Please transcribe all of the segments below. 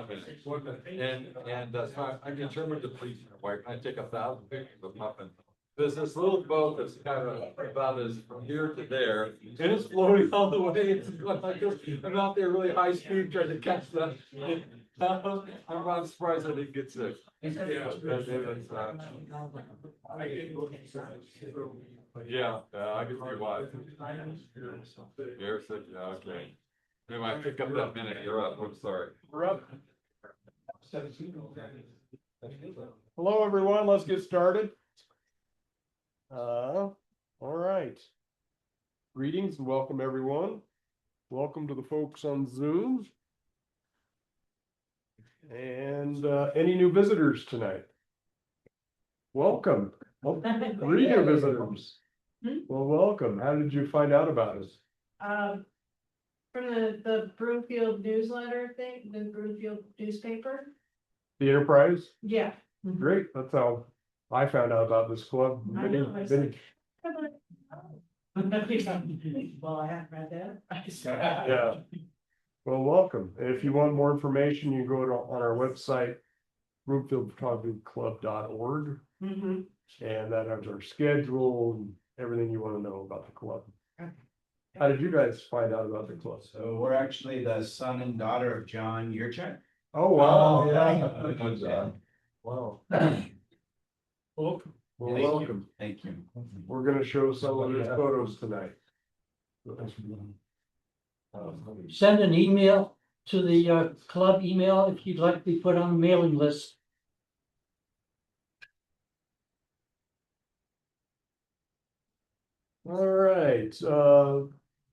1 minute. And so I'm determined to please my wife. I take 1,000 pictures of Muffin. There's this little boat that's kind of about as from here to there, and it's floating all the way. It's going like this. I'm out there really high speed trying to catch that. I'm not surprised I didn't get sick. Yeah, I can see why. You're sick, yeah, okay. Maybe I pick up that minute. You're up. I'm sorry. We're up. Hello, everyone. Let's get started. All right. Greetings and welcome, everyone. Welcome to the folks on Zoom. And any new visitors tonight? Welcome. Well, 3 new visitors. Well, welcome. How did you find out about us? From the Broomfield newsletter thing, the Broomfield newspaper. The Enterprise? Yeah. Great. That's how I found out about this club. I know, well, I haven't read that. Yeah. Well, welcome. If you want more information, you go on our website, broomfieldphotographyclub.org, Mm-hmm. and that has our schedule and everything you want to know about the club. Okay. How did you guys find out about the club? So we're actually the son and daughter of John Yurchak. Oh, wow. Good job. Wow. Welcome. Well, Thank you. welcome. Thank you. We're going to show some of his photos tonight. Send an email to the club email if you'd like to be put on a mailing list. All right,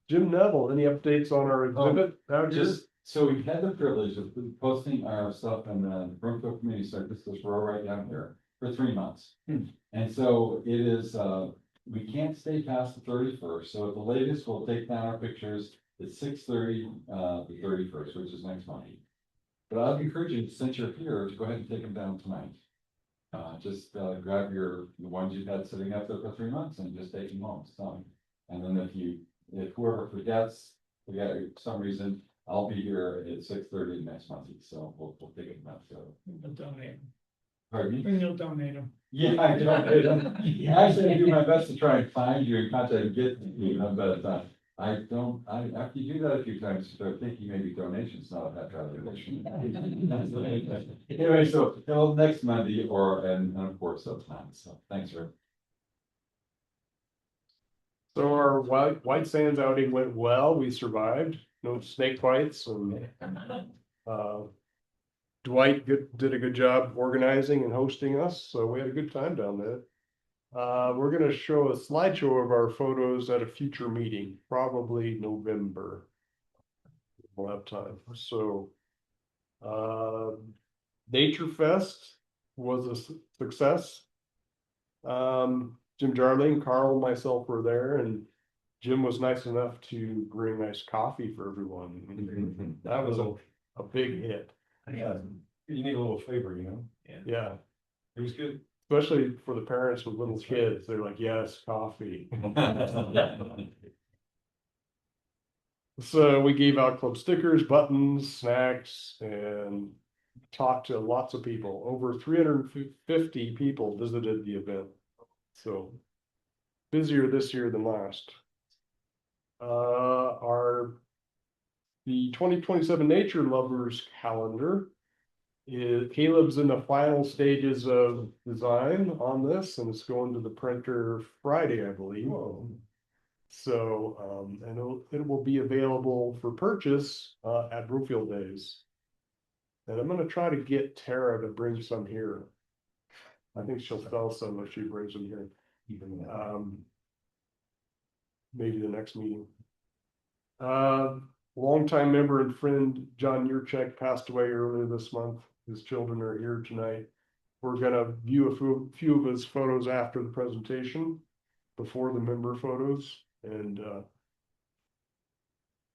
Jim Neville, any updates on our exhibit out here? Just, so we've had the privilege of posting our stuff in the Broomfield Community Circus, this row right down here, for 3 months. And so it is, we can't stay past the 31st, so at the latest, we'll take down our pictures at 6:30, the 31st, which is next Monday. But I'd encourage you, since you're here, to go ahead and take them down tonight. Just grab the ones you've had sitting up there for 3 months and just take them home. So, and then if whoever forgets for some reason, I'll be here at 6:30 next Monday, so we'll take it up. So You'll donate. Pardon me? And you'll donate them. Yeah, I donate them. Actually, I do my best to try and find you and contact and get you, but I don't. After you do that a few times, you start thinking maybe donations, not that kind of donation. Anyway, so next Monday and of course sometime. So thanks for. So our White Sands outing went well. We survived. No snake bites, and Dwight did a good job organizing and hosting us. So we had a good time down there. We're going to show a slideshow of our photos at a future meeting, probably November. We'll have time. So, Nature Fest was a success. Jim Jarling, Carl, and myself were there, and Jim was nice enough to bring nice coffee for everyone. That was a big hit. Yeah, you need a little favor, you know? Yeah. It was good. Especially for the parents with little kids, they're like, yes, coffee. So we gave out club stickers, buttons, snacks, and talked to lots of people. Over 350 people visited the event. So busier this year than last. The 2027 Nature Lovers calendar. Caleb's in the final stages of design on this, and it's going to the printer Friday, I believe. Whoa. So, and it will be available for purchase at Broomfield Days. And I'm going to try to get Tara to bring some here. I think she'll sell some if she brings them here. Maybe the next meeting. Longtime member and friend John Yurchak passed away earlier this month. His children are here tonight. We're gonna view a few of his photos after the presentation, before the member photos, and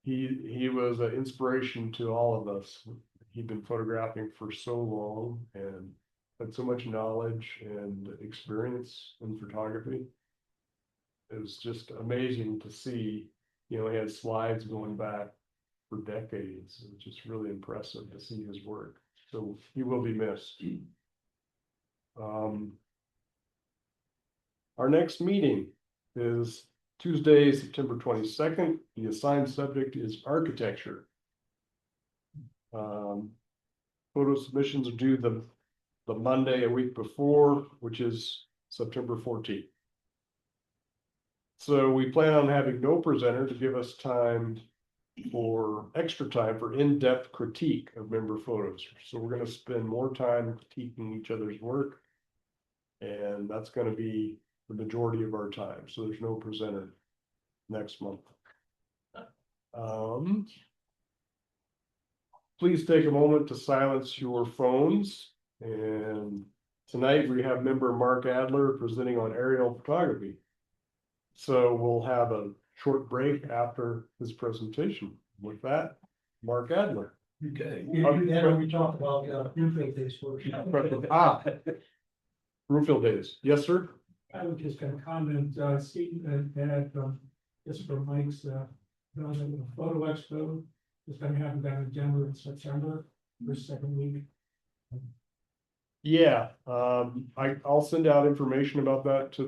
he was an inspiration to all of us. He'd been photographing for so long and had so much knowledge and experience in photography. It was just amazing to see. You know, he had slides going back for decades. It's just really impressive to see his work. So he will be missed. Our next meeting is Tuesday, September 22nd. The assigned subject is architecture. Photo submissions are due the Monday a week before, which is September 14th. So we plan on having no presenter to give us extra time for in-depth critique of member photos. So we're going to spend more time critiquing each other's work. And that's going to be the majority of our time. So there's no presenter next month. Please take a moment to silence your phones. And tonight we have member Mark Adler presenting on aerial photography. So we'll have a short break after his presentation. With that, Mark Adler. Okay. Then we talk about Broomfield Days for. Broomfield Days. Yes, sir. I was just gonna comment, Steve had, just for Mike's, photo expo. Is gonna happen down in Denver in September, first, second week. Yeah, I'll send out information about that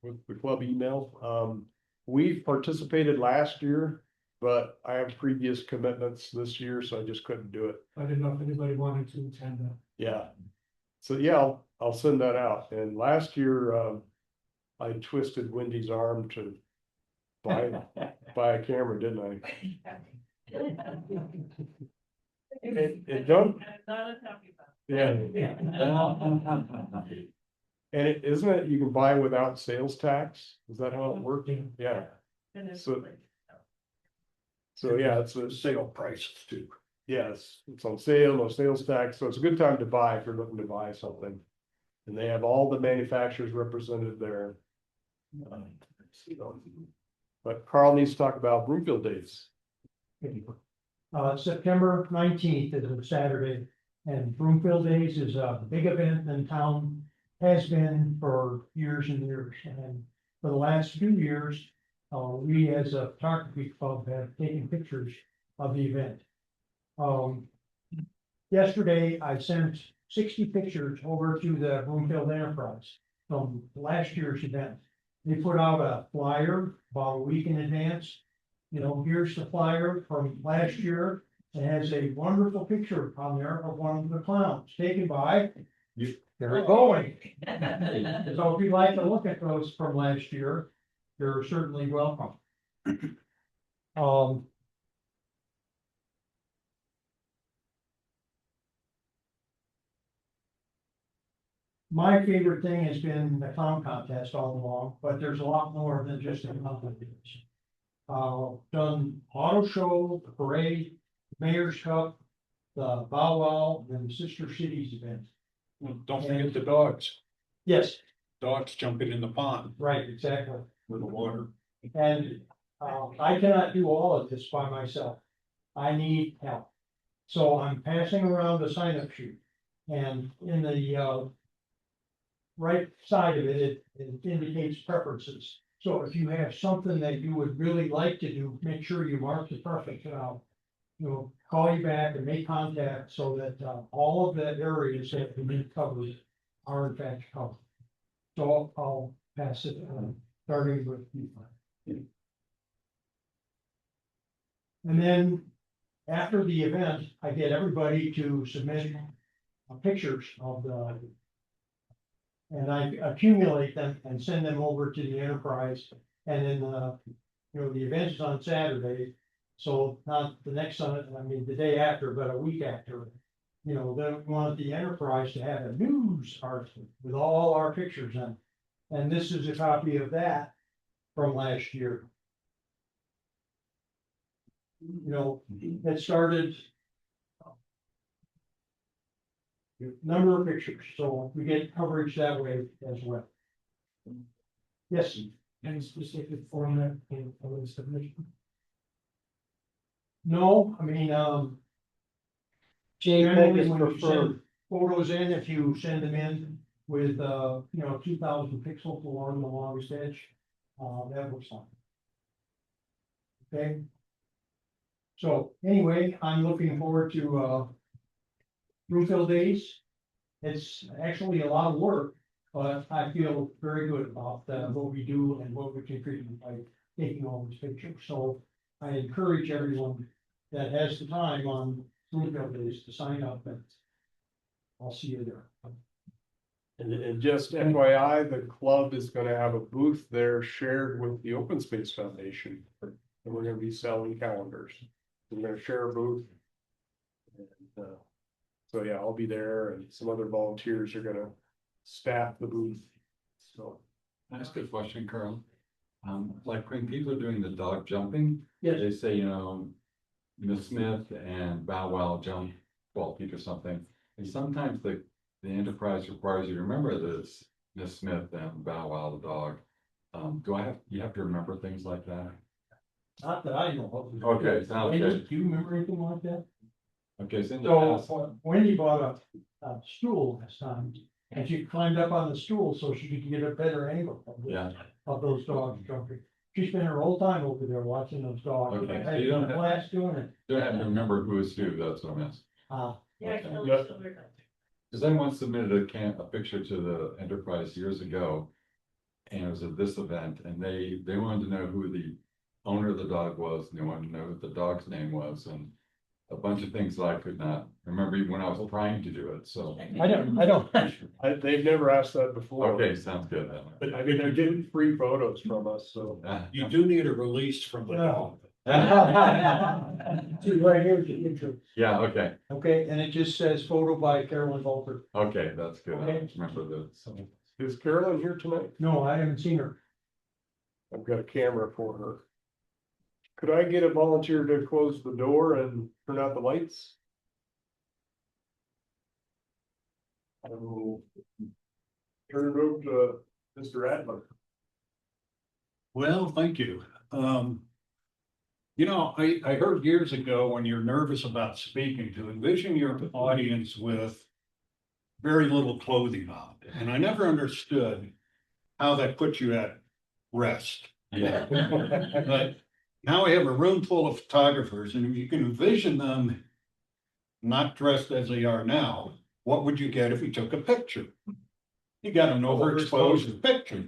with the club email. We've participated last year, but I have previous commitments this year, so I just couldn't do it. I didn't know if anybody wanted to attend that. Yeah. So yeah, I'll send that out. And last year, I twisted Wendy's arm to buy a camera, didn't I? It don't. Yeah. And isn't it, you can buy without sales tax? Is that how it works? Yeah. So yeah, it's a sale price too. Yes, it's on sale, no sales tax. So it's a good time to buy if you're looking to buy something. And they have all the manufacturers represented there. But Carl needs to talk about Broomfield Days. September 19th is a Saturday, and Broomfield Days is a big event in town, has been for years and years. And for the last few years, we as a photography club have taken pictures of the event. Yesterday, I sent 60 pictures over to the Broomfield Enterprise from last year's event. They put out a flyer about a week in advance. You know, here's the flyer from last year. It has a wonderful picture on there of one of the clowns taken by Gary Bowen. So if you'd like to look at those from last year, you're certainly welcome. My favorite thing has been the clown contest all along, but there's a lot more than just a clown contest. Done auto show, the parade, Mayor's Cup, the Bow Wow, and the Sister Cities event. Don't forget the dogs. Yes, Dogs jumping in the pond right, exactly. with the water. And I cannot do all of this by myself. I need help. So I'm passing around the sign-up sheet. And in the right side of it, it indicates preferences. So if you have something that you would really like to do, make sure you mark the preference and I'll, call you back and make contact so that all of the areas that we need covered are in fact covered. So I'll pass it starting with you. And then after the event, I get everybody to submit pictures of and I accumulate them and send them over to the enterprise. And then, the event is on Saturday. So not the next Sunday, the day after, but a week after. Then we want the enterprise to have a news article with all our pictures in. And this is a copy of that from last year. It started number of pictures, so we get coverage that way as well. Yes. Any specific format for the submission? No, JPEG generally is when you preferred. send photos in, if you send them in with 2,000 pixels along the longest edge, that works fine. Okay. So anyway, I'm looking forward to, Broomfield Days. It's actually a lot of work, but I feel very good about, what we do and what we contribute by taking all these pictures. So I encourage everyone that has the time on Broomfield Days to sign up, and I'll see you there. And just FYI, the club is gonna have a booth there shared with the Open Space Foundation. And we're gonna be selling calendars. We're gonna share a booth. And, so yeah, I'll be there and some other volunteers are gonna staff the booth. So, Can I ask a question, Carl? Like when people are doing the dog jumping, Yes. they say, you know, Miss Smith and Bow Wow jump 12 feet or something. And sometimes the enterprise requires you to remember this, Miss Smith and Bow Wow the dog. You have to remember things like that? Not that I know of. Okay, sounds Wendy, good. do you remember anything like that? Okay, so in the So past, Wendy bought a stool this time, and she climbed up on the stool so she could get a better angle yeah, of those dogs jumping. She spent her whole time over there watching those dogs. Okay, so Had you don't a have- blast doing it. don't have to remember who is who, that's what I'm asking. Yeah, Okay. Kelly's Yep. still there. Because I once submitted a picture to the enterprise years ago. And it was at this event, and they wanted to know who the owner of the dog was, and they wanted to know what the dog's name was, and a bunch of things that I could not remember even when I was trying to do it, so. I don't. they've never asked that before. Okay, sounds good then. But I mean, they're getting free photos from us, so. You do need a release from the dog. See, right here's the intro. Yeah, okay, Okay, and it just says photo by Carolyn Volter. okay, that's good, I Okay. remember that, so. Is Carolyn here tonight? No, I haven't seen her. I've got a camera for her. Could I get a volunteer to close the door and turn out the lights? I will turn it over to Mr. Adler. Well, thank you. You know, I heard years ago when you're nervous about speaking to envision your audience with very little clothing on. And I never understood how that puts you at rest. Yeah. But now we have a room full of photographers, and if you can envision them not dressed as they are now, what would you get if you took a picture? You got an overexposed picture.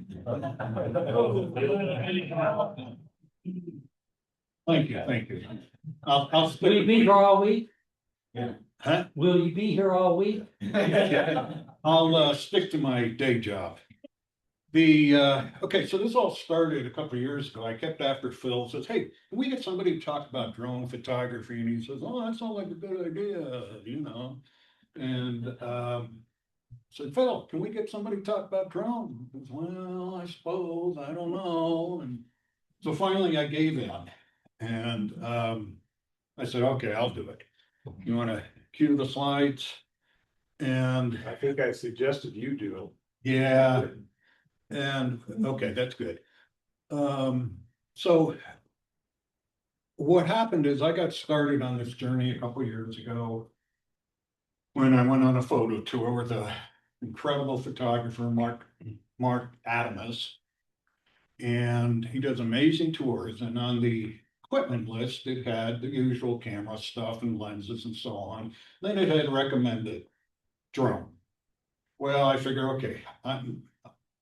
Thank you. I'll Will you stick, be here all week? huh? Will you be here all week? I'll stick to my day job. Okay, so this all started a couple of years ago. I kept after Phil, says, hey, can we get somebody to talk about drone photography? And he says, oh, that sounds like a good idea, you know? And said, Phil, can we get somebody to talk about drone? He goes, well, I suppose, I don't know. And so finally I gave in. And I said, okay, I'll do it. You want to cue the slides? And I think I suggested you do it. yeah, and okay, that's good. So what happened is I got started on this journey a couple years ago when I went on a photo tour with a incredible photographer, Mark Adamus. And he does amazing tours, and on the equipment list, it had the usual camera stuff and lenses and so on. Then it had recommended drone. Well, I figure, okay, I'm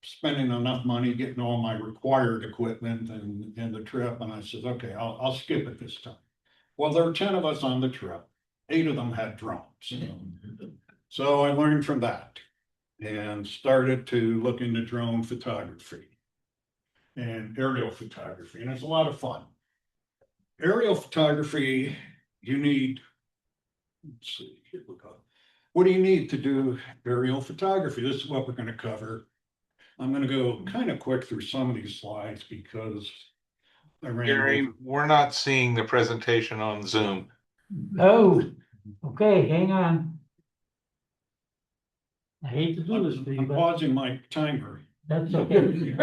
spending enough money getting all my required equipment and the trip, and I said, okay, I'll skip it this time. Well, there were 10 of us on the trip. 8 of them had drones. So I learned from that and started to look into drone photography and aerial photography, and it's a lot of fun. Aerial photography, you need, let's see, here we go. What do you need to do aerial photography? This is what we're going to cover. I'm going to go kind of quick through some of these slides because I ran Gary, over. we're not seeing the presentation on Zoom. Oh, okay, hang on. I hate to do this to you, I'm but pausing my timer. that's okay.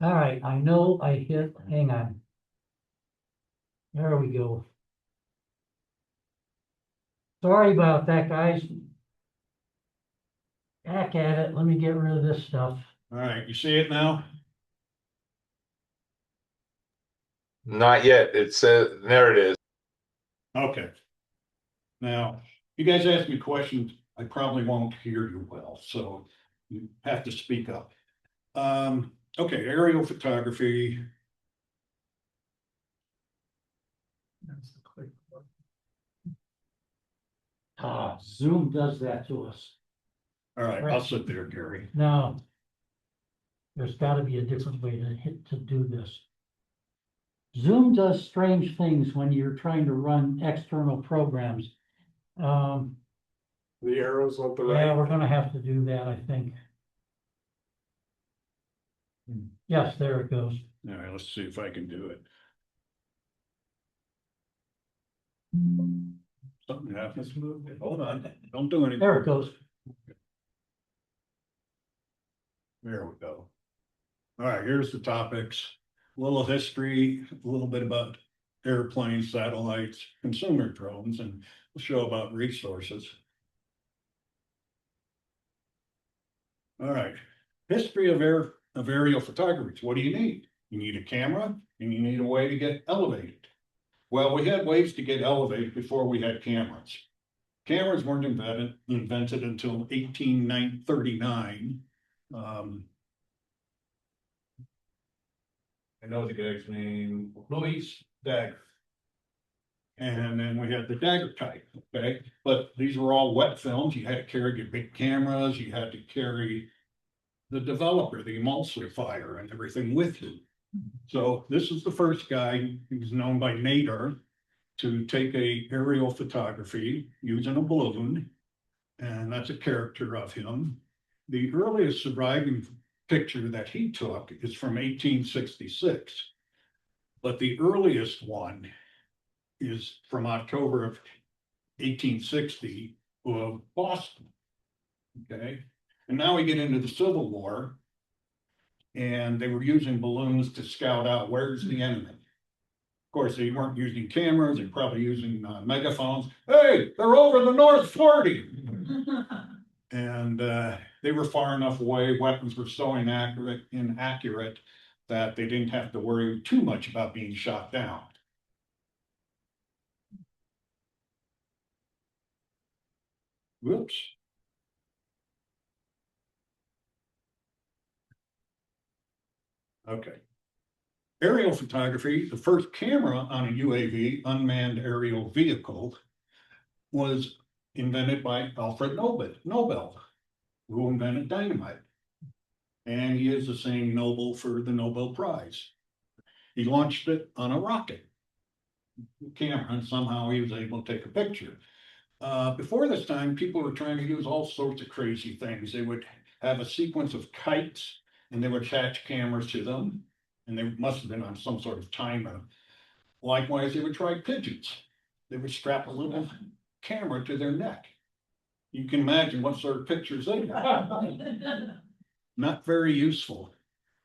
All right, I know I hit, hang on. There we go. Sorry about that, guys. Back at it, let me get rid of this stuff. All right, you see it now? Not yet. It says, there it is. Okay. Now, you guys ask me questions, I probably won't hear you well, so you have to speak up. Okay, aerial photography. That's the click. Zoom does that to us. All right, I'll sit there, Gary. Now, there's gotta be a different way to do this. Zoom does strange things when you're trying to run external programs. Um, The arrows on the yeah, right. we're gonna have to do that, I think. Yes, there it goes. All right, let's see if I can do it. Something happens. Hold on, don't do anything. There it goes. There we go. All right, here's the topics. A little history, a little bit about airplanes, satellites, consumer drones, and we'll show about resources. All right, history of aerial photography. What do you need? You need a camera and you need a way to get elevated. Well, we had ways to get elevated before we had cameras. Cameras weren't invented until 1839. I know the guy's name, Louis Dagger. And then we had the dagger type, okay? But these were all wet films. You had to carry your big cameras, you had to carry the developer, the emulsifier and everything with you. So this is the first guy who's known by Nader to take a aerial photography using a balloon. And that's a character of him. The earliest surviving picture that he took is from 1866. But the earliest one is from October of 1860 of Boston. Okay, and now we get into the Civil War, and they were using balloons to scout out where's the enemy. Of course, they weren't using cameras, they're probably using megaphones. Hey, they're over the North 40. And they were far enough away, weapons were so inaccurate that they didn't have to worry too much about being shot down. Whoops. Okay. Aerial photography, the first camera on a UAV, unmanned aerial vehicle, was invented by Alfred Nobel, who invented dynamite. And he is the same Nobel for the Nobel Prize. He launched it on a rocket camera, and somehow he was able to take a picture. Before this time, people were trying to use all sorts of crazy things. They would have a sequence of kites, and they would attach cameras to them, and they must have been on some sort of timer. Likewise, they would try pigeons. They would strap a little camera to their neck. You can imagine what sort of pictures they had. Not very useful.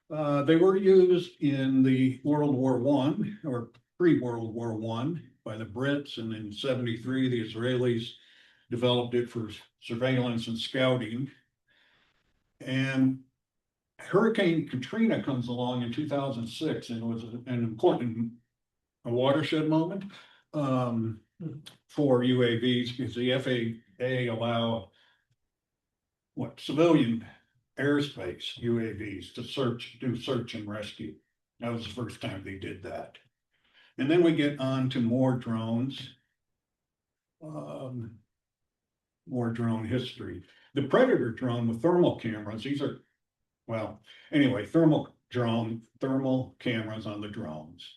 They were used in the World War I or pre-World War I by the Brits, and in 73, the Israelis developed it for surveillance and scouting. And Hurricane Katrina comes along in 2006, and it was an important watershed moment for UAVs, because the FAA allowed civilian airspace UAVs to do search and rescue. That was the first time they did that. And then we get on to more drones, more drone history. The Predator drone with thermal cameras, these are, well, anyway, thermal cameras on the drones.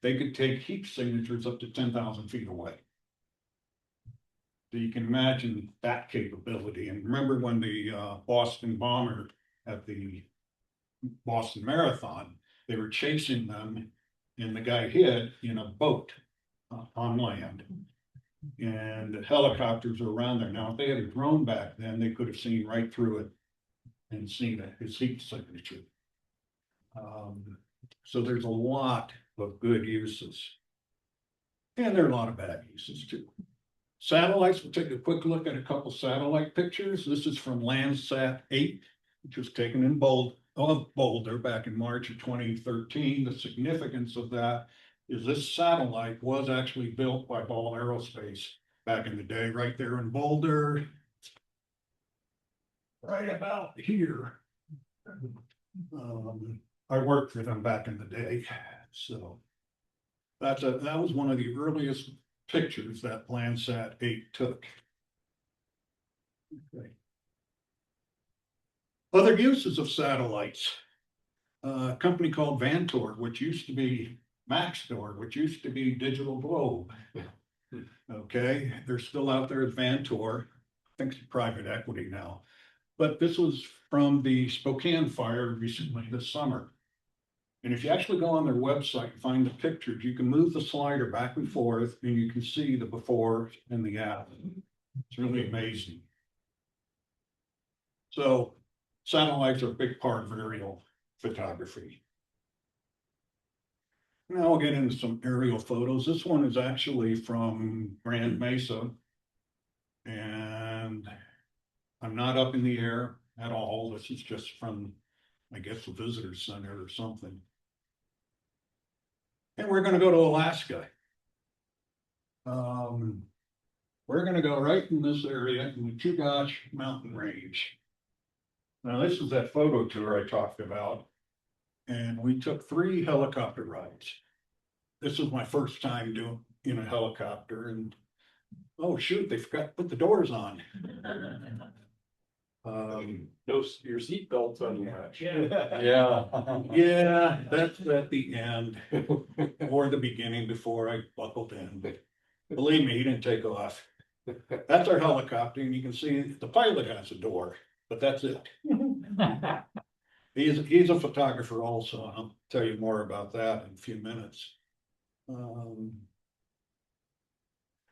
They could take heat signatures up to 10,000 feet away. So you can imagine that capability. And remember when the Boston bomber at the Boston Marathon, they were chasing them, and the guy hid in a boat on land. And the helicopters were around there. Now, if they had a drone back then, they could have seen right through it and seen his heat signature. So there's a lot of good uses. And there are a lot of bad uses too. Satellites, we'll take a quick look at a couple satellite pictures. This is from Landsat 8, which was taken in Boulder back in March of 2013. The significance of that is this satellite was actually built by Ball Aerospace back in the day, right there in Boulder. Right about here. I worked for them back in the day, so. That was one of the earliest pictures that Landsat 8 took. Okay. Other uses of satellites. A company called Vantor, which used to be Maxtor, which used to be Digital Globe. Okay, they're still out there as Vantor. I think it's private equity now. But this was from the Spokane fire recently this summer. And if you actually go on their website and find the pictures, you can move the slider back and forth and you can see the before and the after. It's really amazing. So satellites are a big part of aerial photography. Now we'll get into some aerial photos. This one is actually from Grand Mesa. And I'm not up in the air at all. This is just from, I guess, the visitor center or something. And we're going to go to Alaska. We're going to go right in this area in the Chugach mountain range. Now, this is that photo tour I talked about. And we took 3 helicopter rides. This was my first time doing in a helicopter. And oh, shoot, they forgot to put the doors on. Your seatbelt's unlatched. Yeah. Yeah, that's at the end or the beginning before I buckled in. But believe me, he didn't take off. That's our helicopter, and you can see the pilot has a door, but that's it. He's a photographer also. I'll tell you more about that in a few minutes.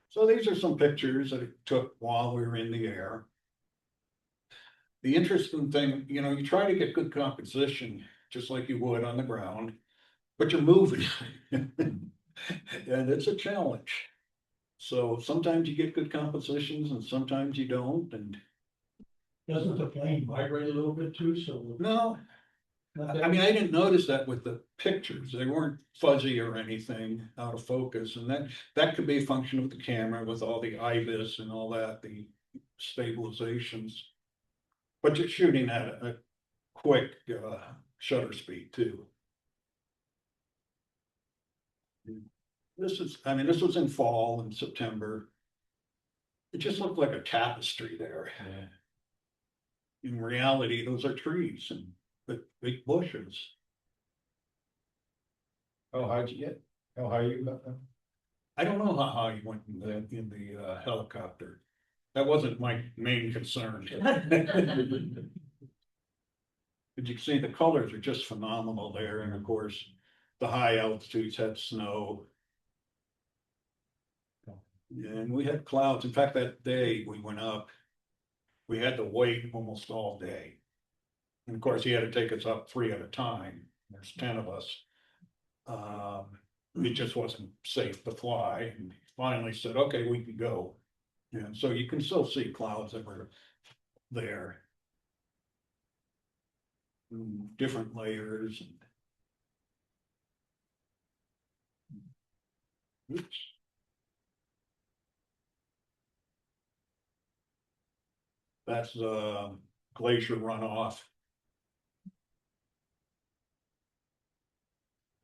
So these are some pictures that I took while we were in the air. The interesting thing, you know, you try to get good composition, just like you would on the ground, but you're moving. And it's a challenge. So sometimes you get good compositions and sometimes you don't. And Doesn't the plane vibrate a little bit too, so? no, I mean, I didn't notice that with the pictures. They weren't fuzzy or anything out of focus. And that could be a function of the camera with all the IBIS and all that, the stabilizations. But you're shooting at a quick shutter speed too. This was in fall in September. It just looked like a tapestry there. Yeah. In reality, those are trees and big bushes. Oh, how'd you get? How high you got them? I don't know how high you went in the helicopter. That wasn't my main concern. But you can see the colors are just phenomenal there. And of course, the high altitudes had snow. And we had clouds. In fact, that day we went up, we had to wait almost all day. And of course, he had to take us up 3 at a time. There's 10 of us. It just wasn't safe to fly. And he finally said, okay, we can go. And so you can still see clouds that were there. Different layers. Oops. That's glacier runoff.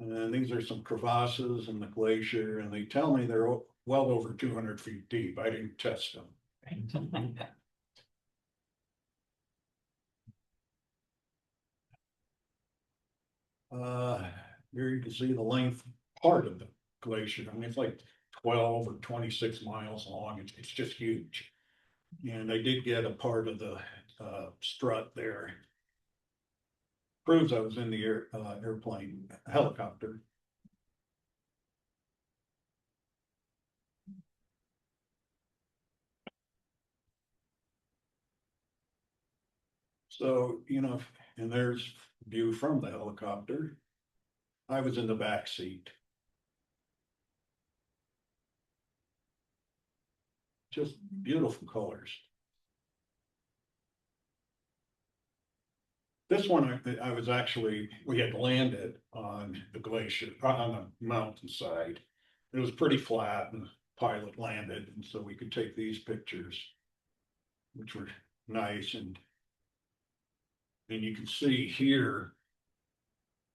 And these are some crevasses in the glacier, and they tell me they're well over 200 feet deep. I didn't test them. Here you can see the length part of the glacier. I mean, it's like 12 or 26 miles long. It's just huge. And I did get a part of the strut there. Proves I was in the airplane, helicopter. So, you know, and there's view from the helicopter. I was in the back seat. Just beautiful colors. This one, I was actually, we had landed on the glacier, on the mountainside. It was pretty flat and the pilot landed, and so we could take these pictures, which were nice, and you can see here,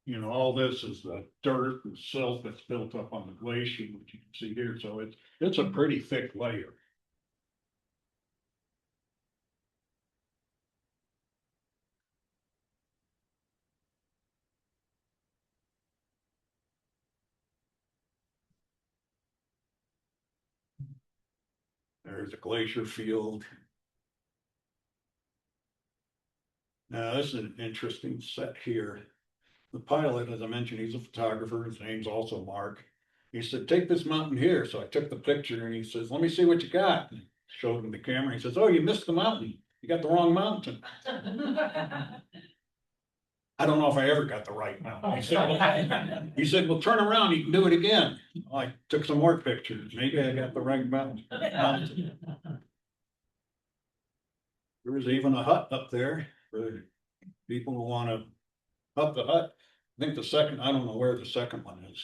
you know, all this is the dirt and silt that's built up on the glacier, which you can see here, so it's a pretty thick layer. There's a glacier field. Now, this is an interesting set here. The pilot, as I mentioned, he's a photographer. His name's also Mark. He said, take this mountain here. So I took the picture and he says, let me see what you got. And showed him the camera. He says, oh, you missed the mountain. You got the wrong mountain. I don't know if I ever got the right mountain. He said, well, turn around. You can do it again. I took some more pictures. Maybe I got the right mountain. There was even a hut up there for people who want to up the hut. I think the second, I don't know where the second one is.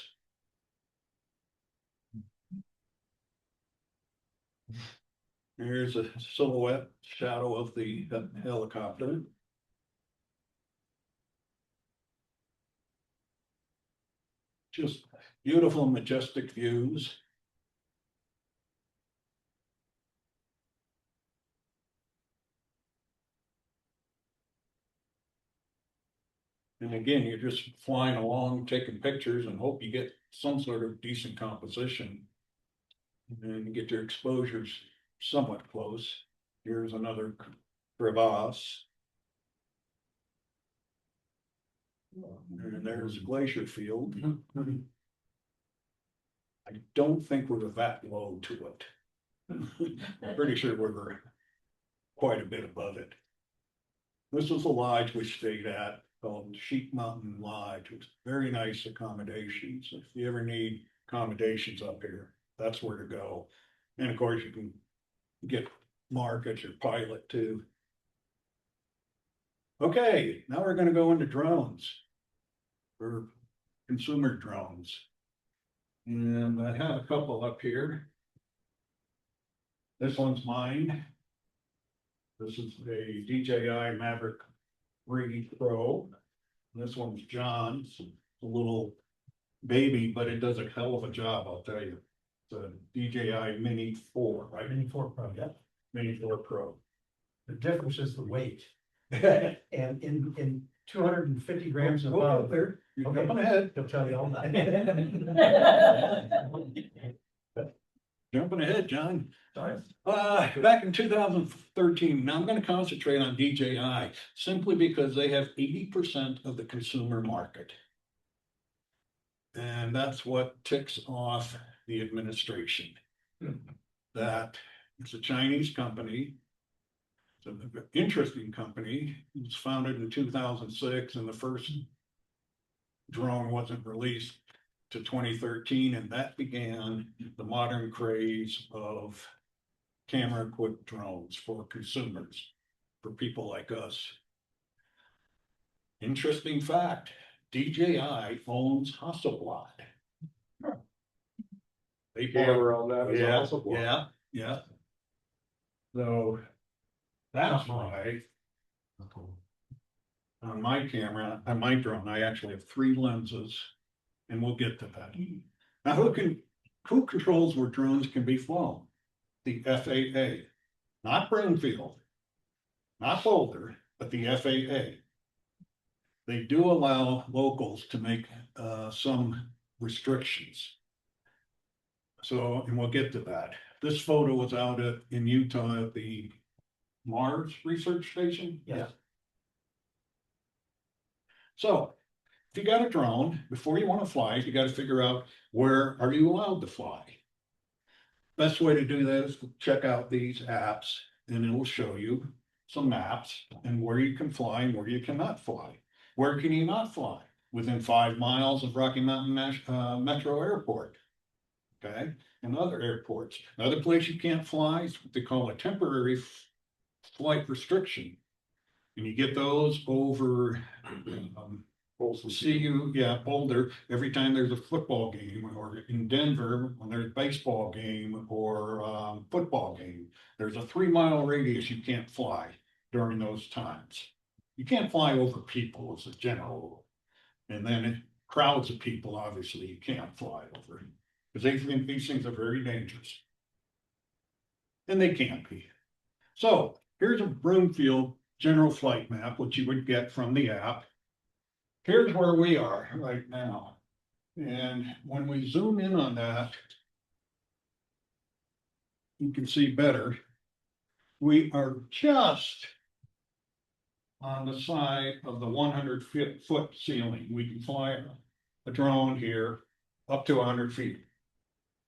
Here's a silhouette shadow of the helicopter. Just beautiful, majestic views. And again, you're just flying along, taking pictures and hope you get some sort of decent composition. And you get your exposures somewhat close. Here's another crevasse. And there's a glacier field. I don't think we're that low to it. I'm pretty sure we're quite a bit above it. This was a lodge we stayed at called Sheep Mountain Lodge. It's very nice accommodations. If you ever need accommodations up here, that's where to go. And of course, you can get Mark as your pilot too. Okay, now we're going to go into drones, or consumer drones. And I have a couple up here. This one's mine. This is a DJI Maverick 3 Pro. This one's John's. It's a little baby, but it does a hell of a job, I'll tell you. It's a DJI Mini 4, right? Mini 4 Pro, yeah. Mini 4 Pro. The difference is the weight. And in 250 grams of above, There, you're Okay. jumping ahead. he'll tell you all that. Jumping ahead, John. Back in 2013, now I'm going to concentrate on DJI simply because they have 80% of the consumer market. And that's what ticks off the administration. That it's a Chinese company. It's an interesting company. It was founded in 2006 and the first drone wasn't released to 2013, and that began the modern craze of camera equipped drones for consumers, for people like us. Interesting fact, DJI owns Hasselblad. They Camera on that is yeah, also blocked. yeah. So that's why on my camera, on my drone, I actually have 3 lenses, and we'll get to that. Now, who controls where drones can be flown? The FAA, not Broomfield, not Boulder, but the FAA. They do allow locals to make some restrictions. So, and we'll get to that. This photo was out in Utah at the Mars Research Station. Yes. So, if you got a drone, before you want to fly, you got to figure out where are you allowed to fly. Best way to do that is to check out these apps, and it will show you some maps and where you can fly and where you cannot fly. Where can you not fly? Within 5 miles of Rocky Mountain Metro Airport. Okay, and other airports. Another place you can't fly is what they call a temporary flight restriction. And you get those over, Boulder, every time there's a football game, or in Denver, when there's a baseball game or football game, there's a 3 mile radius you can't fly during those times. You can't fly over people as a general rule. And then crowds of people, obviously, you can't fly over, because they think these things are very dangerous. And they can't be. So here's a Broomfield general flight map, which you would get from the app. Here's where we are right now. And when we zoom in on that, you can see better. We are just on the side of the 100-foot ceiling. We can fly a drone here up to 100 feet.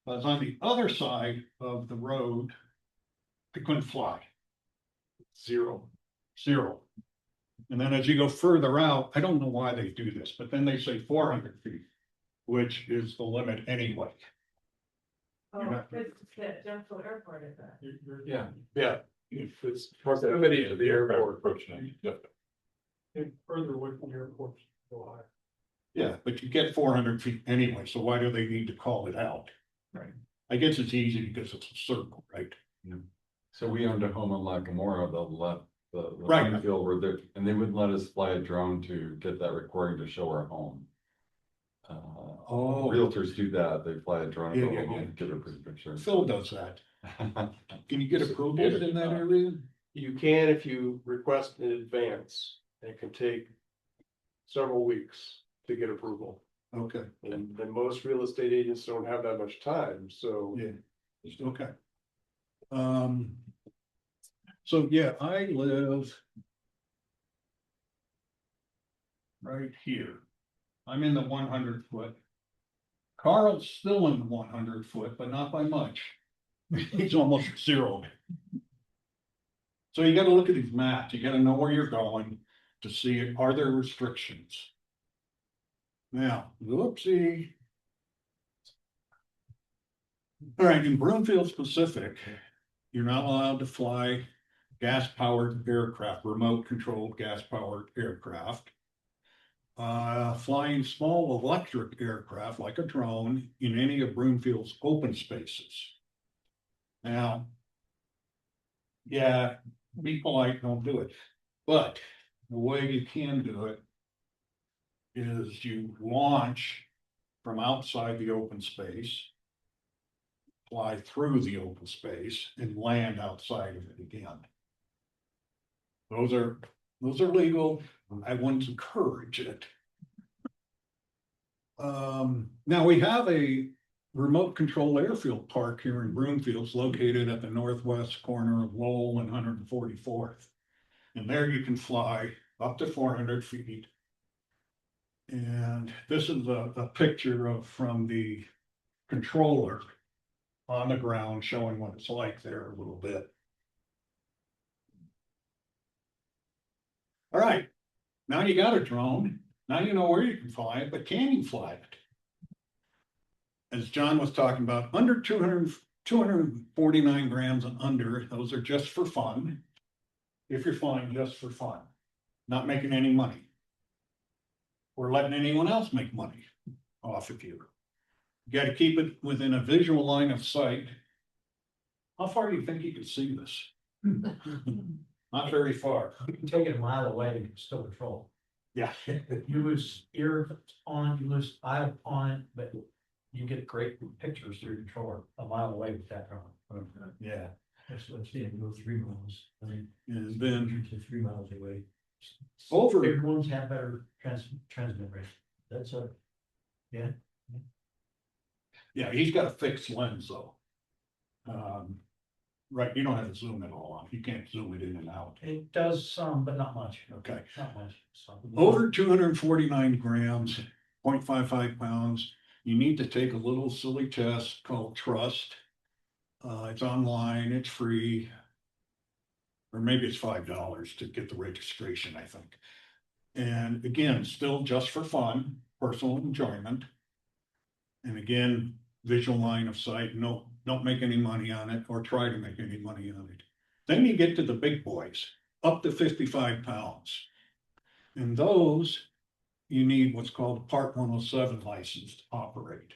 But on the other side of the road, I couldn't fly. Zero. And then as you go further out, I don't know why they do this, but then they say 400 feet, which is the limit anyway. Oh, it's that Jennifer Airport is that. Yeah. Yeah, if it's proximity to the airport. Approaching, yeah. And further away from the airport, go higher. Yeah, but you get 400 feet anyway, so why do they need to call it out? Right. I guess it's easy because it's a circle, right? So we owned a home in Lacamora, the Right. field where they, and they wouldn't let us fly a drone to get that recording to show our home. Realtors do that, they fly a drone Yeah, over yeah, the home yeah. to get a pretty picture. Phil does that. Can you get approvals in that area? You can if you request in advance. It can take several weeks to get approval. Okay, And most real estate agents don't have that much time, so. yeah, okay. So yeah, I live right here. I'm in the 100-foot. Carl's still in the 100-foot, but not by much. He's almost zero. So you gotta look at these maps. You gotta know where you're going to see, are there restrictions? Now, whoopsie. All right, in Broomfield specific, you're not allowed to fly gas-powered aircraft, remote-controlled gas-powered aircraft. Flying small electric aircraft like a drone in any of Broomfield's open spaces. Now, yeah, be polite, don't do it. But the way you can do it is you launch from outside the open space, fly through the open space, and land outside of it again. Those are legal. I wouldn't encourage it. Now we have a remote control airfield park here in Broomfield. It's located at the northwest corner of Lowell and 144th. And there you can fly up to 400 feet. And this is a picture from the controller on the ground showing what it's like there a little bit. All right, now you got a drone. Now you know where you can fly it, but can you fly it? As John was talking about, under 249 grams and under, those are just for fun. If you're flying just for fun, not making any money, or letting anyone else make money off of you. You got to keep it within a visual line of sight. How far do you think you could see this? Not very far. You can take it a mile away and you can still control. Yeah. You lose ear on, you lose eye on, but you get great pictures through your controller a mile away with that drone. Yeah. I've seen it go 3 miles. I mean, And then to 3 miles away. over, Big ones have better transmit rate. That's yeah. yeah, he's got a fixed lens though. Right, you don't have to zoom it all on. You can't zoom it in and out. It does some, but not much. Okay. Not much. So, Over 249 grams, 0.55 pounds, you need to take a little silly test called Trust. It's online, it's free. Or maybe it's $5 to get the registration, I think. And again, still just for fun, personal enjoyment. And again, visual line of sight, don't make any money on it or try to make any money on it. Then you get to the big boys. up to 55 pounds. And those, you need what's called a Part 107 license to operate.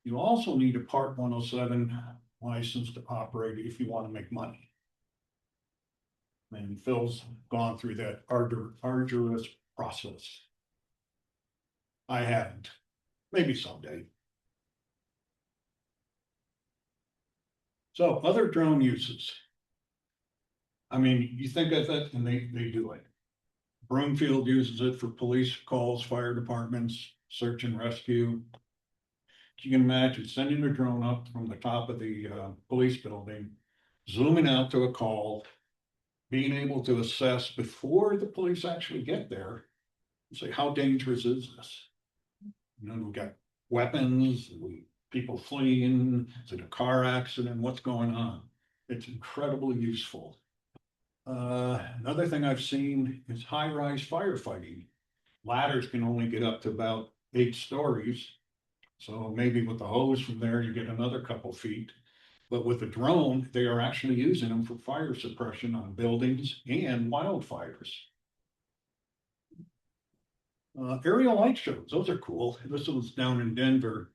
You also need a Part 107 license to operate if you want to make money. And Phil's gone through that arduous process. I haven't, maybe someday. So other drone uses. I mean, you think of it and they do it. Broomfield uses it for police calls, fire departments, search and rescue. You can imagine sending a drone up from the top of the police building, zooming out to a call, being able to assess before the police actually get there, and say, how dangerous is this? You know, we've got weapons, people fleeing, is it a car accident, what's going on? It's incredibly useful. Another thing I've seen is high-rise firefighting. Ladders can only get up to about 8 stories. So maybe with the hose from there, you get another couple feet. But with the drone, they are actually using them for fire suppression on buildings and wildfires. Aerial light shows, those are cool. This was down in Denver.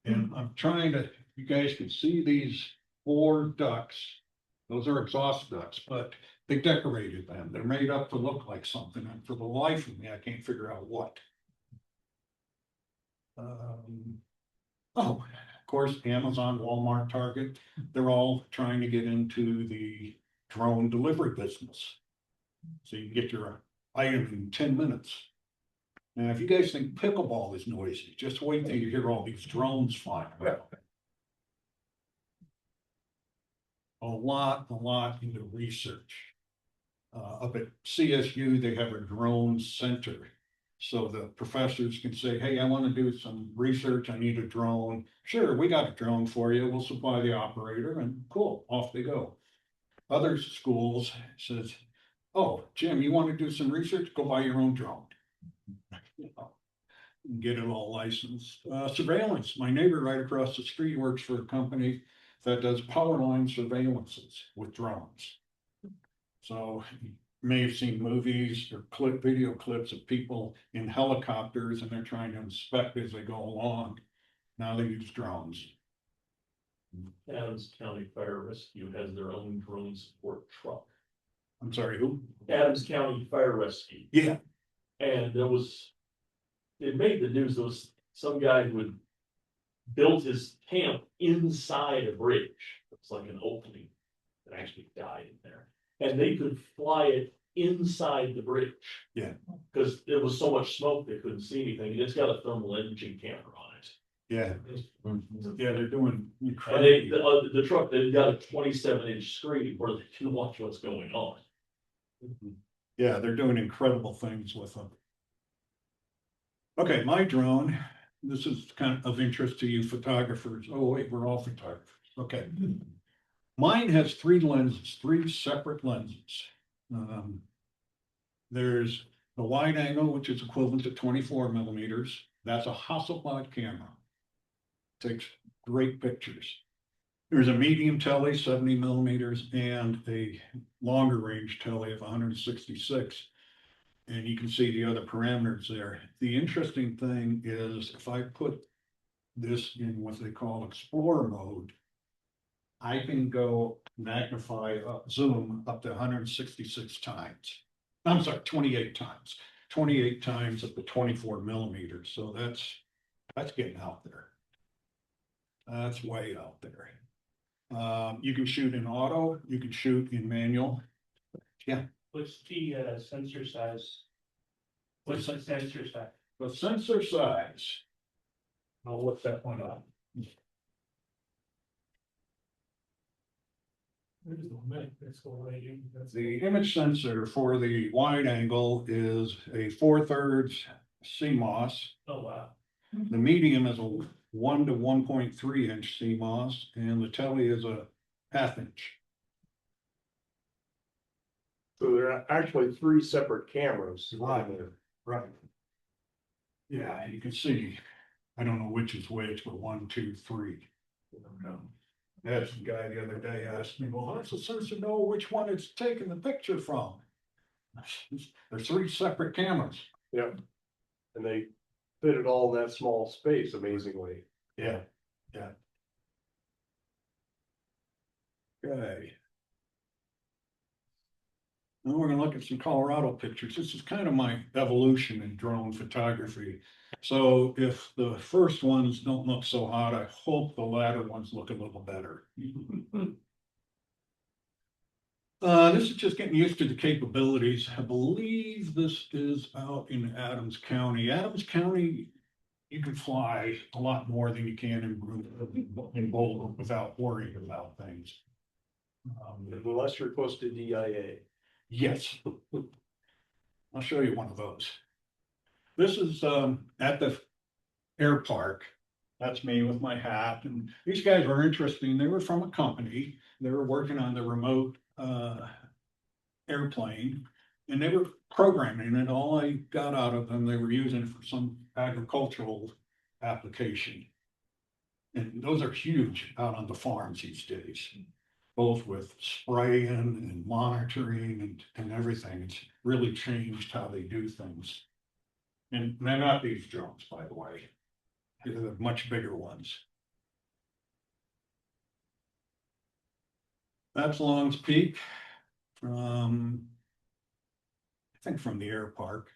And I'm trying to, you guys can see these 4 ducks. Those are exhaust ducts, but they decorated them. They're made up to look like something. And for the life of me, I can't figure out what. Of course, Amazon, Walmart, Target, they're all trying to get into the drone delivery business. So you get your item in 10 minutes. And if you guys think pickleball is noisy, just wait till you hear all these drones flying around. A lot into research. Up at CSU, they have a drone center. So the professors can say, hey, I want to do some research. I need a drone. Sure, we got a drone for you. We'll supply the operator and cool, off they go. Other schools says, oh, Jim, you want to do some research? Go buy your own drone. Get it all licensed. Surveillance. My neighbor right across the street works for a company that does power line surveillances with drones. So you may have seen movies or video clips of people in helicopters and they're trying to inspect as they go along. Now they use drones. Adams County Fire Rescue has their own drone support truck. I'm sorry, who? Adams County Fire Rescue. Yeah. And it made the news, there was some guy who had built his camp inside a bridge. It's like an opening that actually died in there. And they could fly it inside the bridge. Yeah. Because there was so much smoke, they couldn't see anything. And it's got a thermal imaging camera on it. Yeah. Yeah, they're doing And incredible. the truck, they've got a 27-inch screen where they can watch what's going on. Yeah, they're doing incredible things with them. Okay, my drone, this is kind of interest to you photographers. Oh, wait, we're all photographers. Okay. Mine has 3 lenses, 3 separate lenses. There's the wide angle, which is equivalent to 24 millimeters. That's a Hasselblad camera. Takes great pictures. There's a medium tele, 70 millimeters, and a longer range tele of 166. And you can see the other parameters there. The interesting thing is if I put this in what they call Explorer mode, I can go magnify zoom up to 166 times. I'm sorry, 28 times. 28 times up to 24 millimeters. So that's getting out there. That's way out there. You can shoot in auto, you can shoot in manual. Yeah. What's the sensor size? What's the sensor size? The sensor size. I'll look that one up. The image sensor for the wide angle is a 4/3 CMOS. Oh, wow. The medium is a 1 to 1.3 inch CMOS, and the tele is a 1/2 inch. So there are actually 3 separate cameras. Right. Yeah, you can see, I don't know which is which, but 1, 2, 3. Had some guy the other day asked me, well, how's the sensor know which one it's taking the picture from? There's 3 separate cameras. Yep. And they fit it all in that small space amazingly. Yeah, yeah. Okay. Now we're gonna look at some Colorado pictures. This is kind of my evolution in drone photography. So if the first ones don't look so hot, I hope the latter ones look a little better. This is just getting used to the capabilities. I believe this is out in Adams County. Adams County, you can fly a lot more than you can in Boulder without worrying about things. Unless you're close to DIA. Yes. I'll show you one of those. This is at the air park. That's me with my hat, and these guys were interesting. They were from a company. They were working on the remote airplane, and they were programming it. All I got out of them, they were using it for some agricultural application. And those are huge out on the farms these days, both with spraying and monitoring and everything. It's really changed how they do things. And they're not these drones, by the way. They're the much bigger ones. That's Long's Peak from, I think from the air park.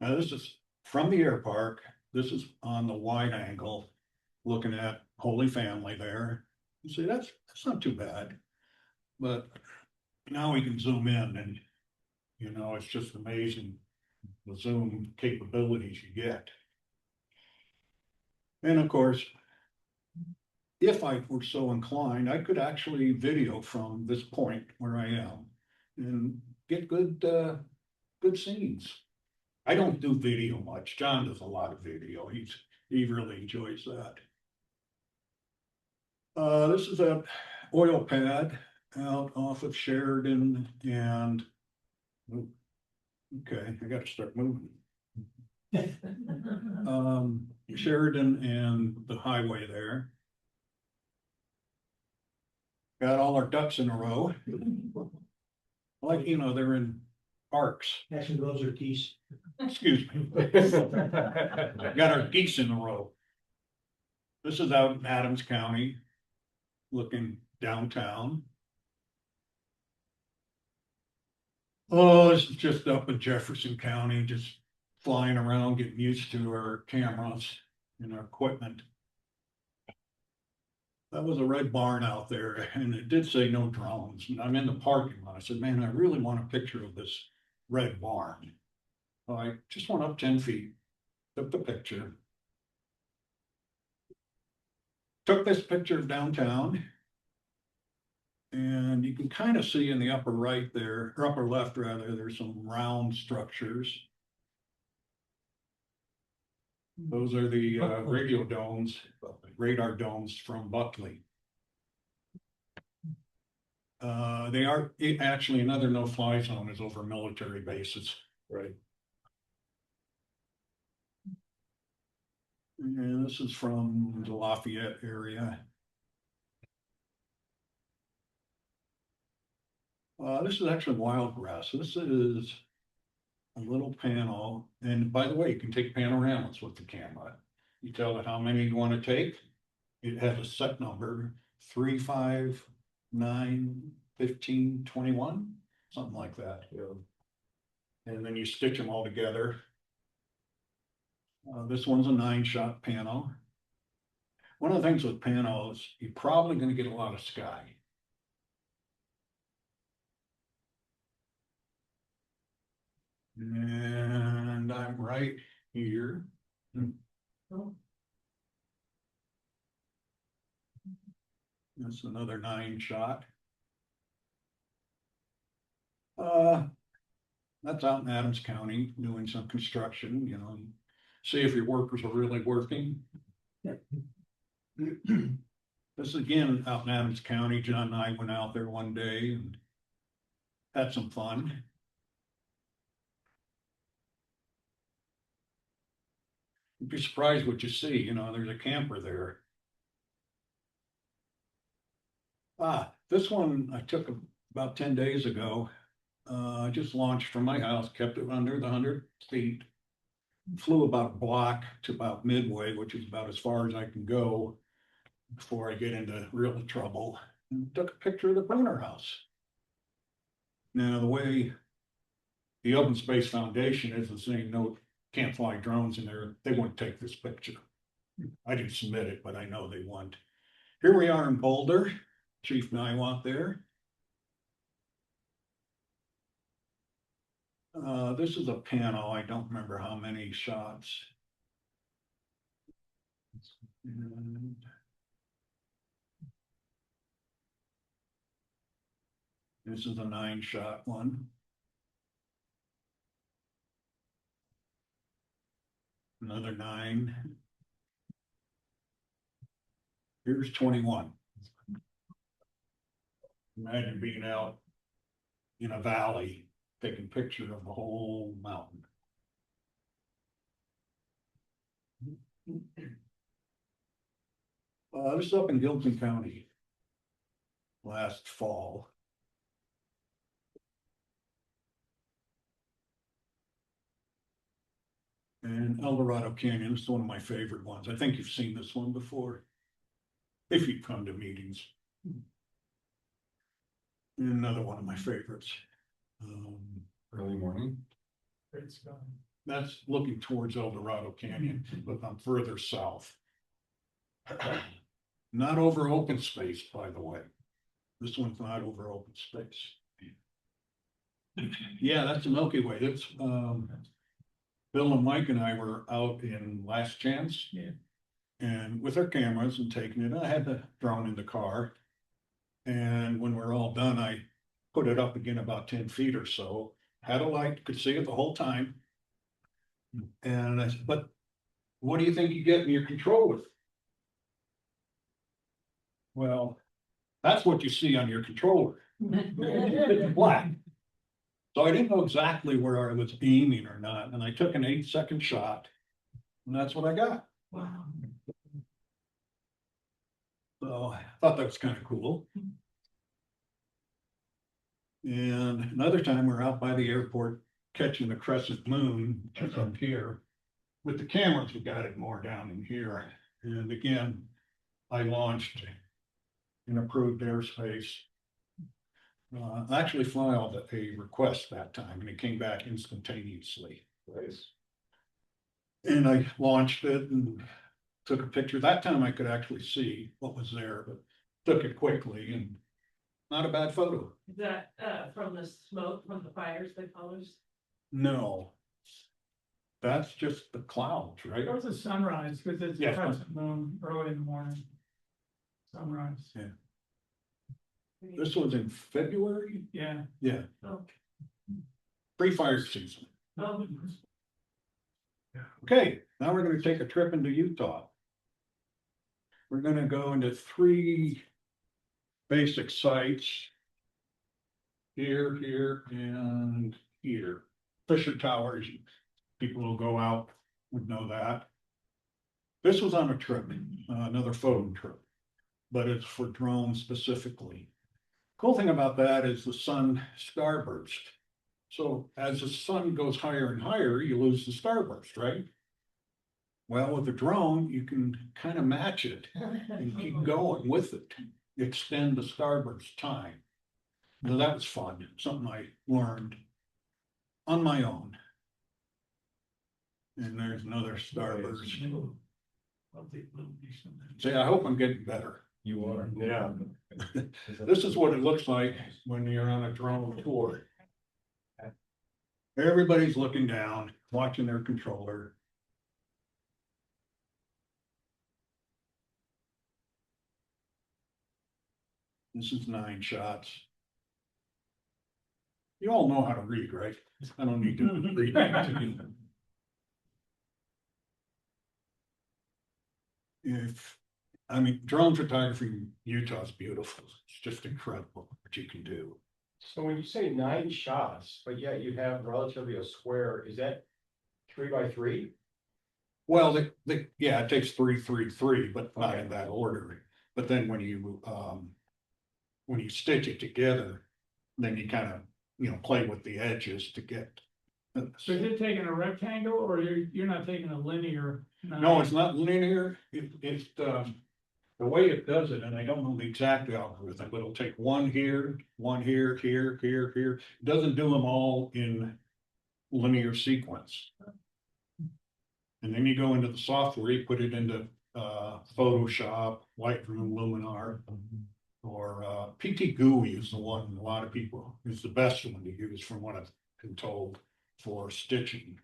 Now this is from the air park. This is on the wide angle, looking at Holy Family there. You see, that's not too bad. But now we can zoom in and, you know, it's just amazing the zoom capabilities you get. And of course, if I were so inclined, I could actually video from this point where I am and get good scenes. I don't do video much. John does a lot of video. He really enjoys that. This is a oil pad out off of Sheridan and okay, I gotta start moving. Sheridan and the highway there. Got all our ducks in a row. Like, you know, they're in arcs. Actually, those are geese. Excuse me. Got our geese in a row. This is out in Adams County, looking downtown. Oh, this is just up in Jefferson County, just flying around, getting used to our cameras and our equipment. That was a red barn out there, and it did say no drones. And I'm in the parking lot. I said, man, I really want a picture of this red barn. So I just went up 10 feet, took the picture. Took this picture of downtown. And you can kind of see in the upper right there, or upper left rather, there's some round structures. Those are the radio domes, radar domes from Buckley. They are actually another no-fly zone is over military bases. Right. And this is from the Lafayette area. This is actually wild grass. This is a little panel. And by the way, you can take panoramas with the camera. You tell it how many you want to take. It has a set number, 3, 5, 9, 15, 21, something like that. Yeah. And then you stitch them all together. This one's a 9-shot pano. One of the things with panos, you're probably going to get a lot of sky. And I'm right here. That's another 9-shot. That's out in Adams County doing some construction, you know, see if your workers are really working. This is again out in Adams County. John and I went out there one day and had some fun. You'd be surprised what you see, you know, there's a camper there. This one I took about 10 days ago. I just launched from my house, kept it under the 100 feet. Flew about a block to about midway, which is about as far as I can go before I get into real trouble. And took a picture of the burner house. Now, the way the Open Space Foundation is saying no, can't fly drones in there, they wouldn't take this picture. I didn't submit it, but I know they won't. Here we are in Boulder, Chief Niwot there. This is a panel, I don't remember how many shots. And this is a 9-shot one. Another 9. Here's 21. Imagine being out in a valley, taking pictures of the whole mountain. This is up in Gilpin County last fall. And El Dorado Canyon is one of my favorite ones. I think you've seen this one before, if you come to meetings. Another one of my favorites. Early morning. That's looking towards El Dorado Canyon, but I'm further south. Not over open space, by the way. This one's not over open space. Yeah, that's the Milky Way. That's Bill and Mike and I were out in Last Chance. Yeah. And with our cameras and taking it, I had the drone in the car. And when we're all done, I put it up again about 10 feet or so. Had a light, could see it the whole time. And I said, but what do you think you get in your control with? Well, that's what you see on your controller. It's black. So I didn't know exactly where I was aiming or not, and I took an 8-second shot, and that's what I got. Wow. So I thought that was kind of cool. And another time we're out by the airport catching the crescent moon just up here. With the cameras, we got it more down in here. And again, I launched in approved airspace. I actually filed a request that time and it came back instantaneously. Nice. And I launched it and took a picture. That time I could actually see what was there, but took it quickly and not a bad photo. Is that, from the smoke, from the fires, the colors? No. That's just the clouds, right? It was a sunrise, because it's Yeah. crescent moon early in the morning. Sunrise, This was in February? yeah. Yeah, Oh, pre-fire season. oh, Okay, now we're gonna take a trip into Utah. We're gonna go into 3 basic sites. Here, here, and here. Fisher Towers, people who go out would know that. This was on a trip, another photo trip, but it's for drones specifically. Cool thing about that is the sun starburst. So as the sun goes higher and higher, you lose the starburst, right? Well, with a drone, you can kind of match it and keep going with it, extend the starburst time. So that was fun, something I learned on my own. And there's another starburst. See, I hope I'm getting better. You are. Yeah. This is what it looks like when you're on a drone tour. Everybody's looking down, watching their controller. This is 9 shots. You all know how to read, right? I don't need to read that to you. I mean, drone photography in Utah is beautiful. It's just incredible what you can do. So when you say 9 shots, but yet you have relatively a square, is that 3 by 3? Well, yeah, it takes 3, 3, 3, but not in that order. But then when you stitch it together, then you kind of, play with the edges to get. So you're taking a rectangle or you're not taking a linear? No, it's not linear. It's the way it does it, and I don't know the exact algorithm, but it'll take one here, here, here. It doesn't do them all in linear sequence. And then you go into the software, you put it into Photoshop, Lightroom, Luminar, or PT GUI is the one a lot of people, is the best one to use from what I've been told for stitching.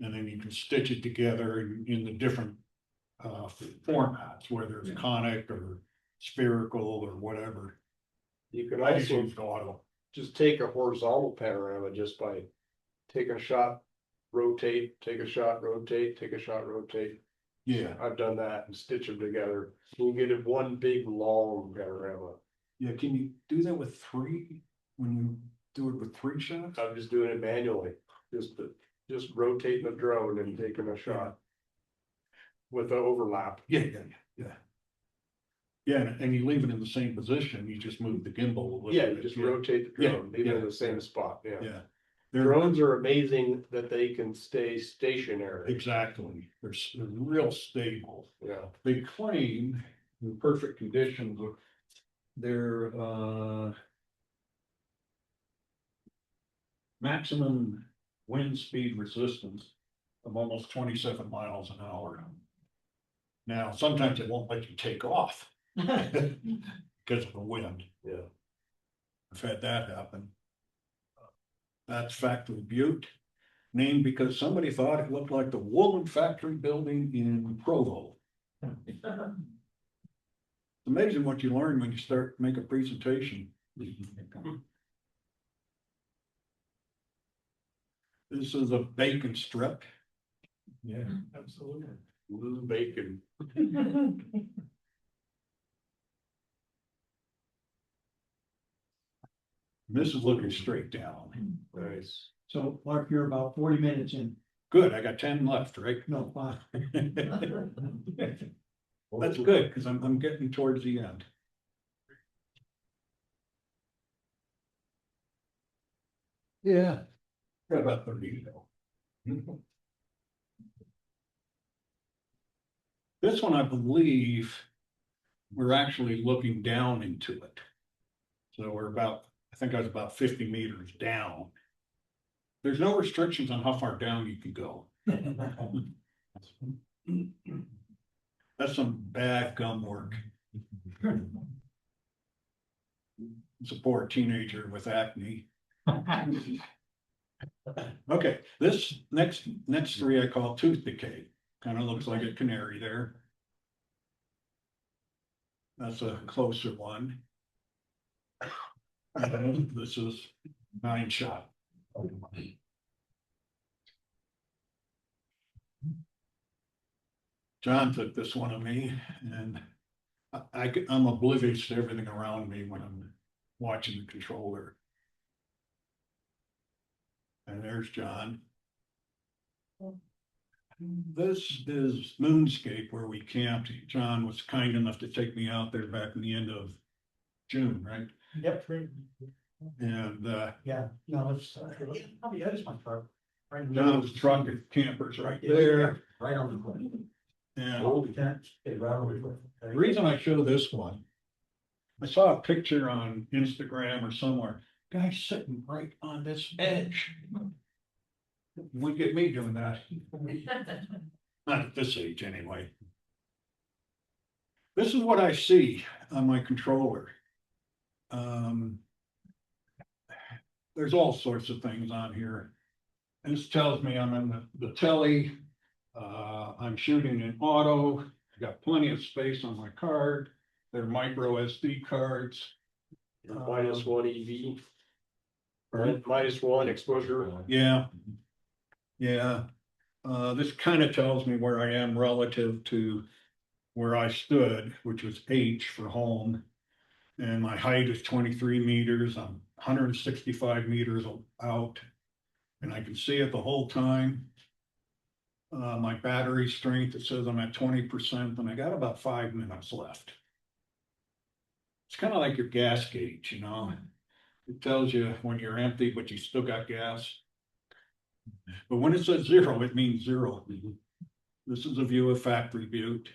And then you can stitch it together in the different formats, whether it's conic or spherical or whatever. You can I just also used auto. just take a horizontal panorama just by taking a shot, rotate, take a shot, rotate, take a shot, rotate. Yeah, I've done that and stitch them together. You can get it one big long panorama. yeah. Can you do that with 3? When you do it with 3 shots? I'm just doing it manually, just rotating the drone and taking a shot. With the overlap. Yeah. Yeah, and you leave it in the same position, you just move the gimbal a little Yeah, you bit. just rotate the drone, leave it in the same spot, yeah. Yeah. Drones are amazing that they can stay stationary. Exactly, they're real stable. Yeah. They claim in perfect conditions, their maximum wind speed resistance of almost 27 miles an hour. Now, sometimes it won't let you take off because of the wind. Yeah. I've had that happen. That's Factory Butte, named because somebody thought it looked like the woolen factory building in Provo. It's amazing what you learn when you start to make a presentation. This is a bacon strip. Yeah, absolutely. Blue bacon. This is looking straight down. Nice. So Mark, you're about 40 minutes in. Good, I got 10 left, right? No, 5. That's good, because I'm getting towards the end. Yeah, got about 30 to go. This one, I believe, we're actually looking down into it. So we're about, I think I was about 50 meters down. There's no restrictions on how far down you can go. That's some bad gum work. It's a poor teenager with acne. Okay, this next 3 I call tooth decay. Kind of looks like a canary there. That's a closer one. This is 9 shot. John took this one of me, and I'm oblivious to everything around me when I'm watching the controller. And there's John. This is Moonscape, where we camped. John was kind enough to take me out there back in the end of June, right? Yep. And Yeah, no, it's, probably that is my truck. Right. John's truck and campers right there. Right on the corner. And The the reason I show this one, I saw a picture on Instagram or somewhere, guy sitting right on this edge. Would get me doing that. Not at this age, anyway. This is what I see on my controller. There's all sorts of things on here. This tells me I'm in the telly. I'm shooting in auto. I got plenty of space on my card. They're micro SD cards. -1 EV. Right, -1 exposure. Yeah. Yeah. This kind of tells me where I am relative to where I stood, which was H for home. And my height is 23 meters. I'm 165 meters out. And I can see it the whole time. My battery strength, it says I'm at 20%, and I got about 5 minutes left. It's kind of like your gas gauge, you know? It tells you when you're empty, but you still got gas. But when it says 0, it means 0. This is a view of Factory Butte.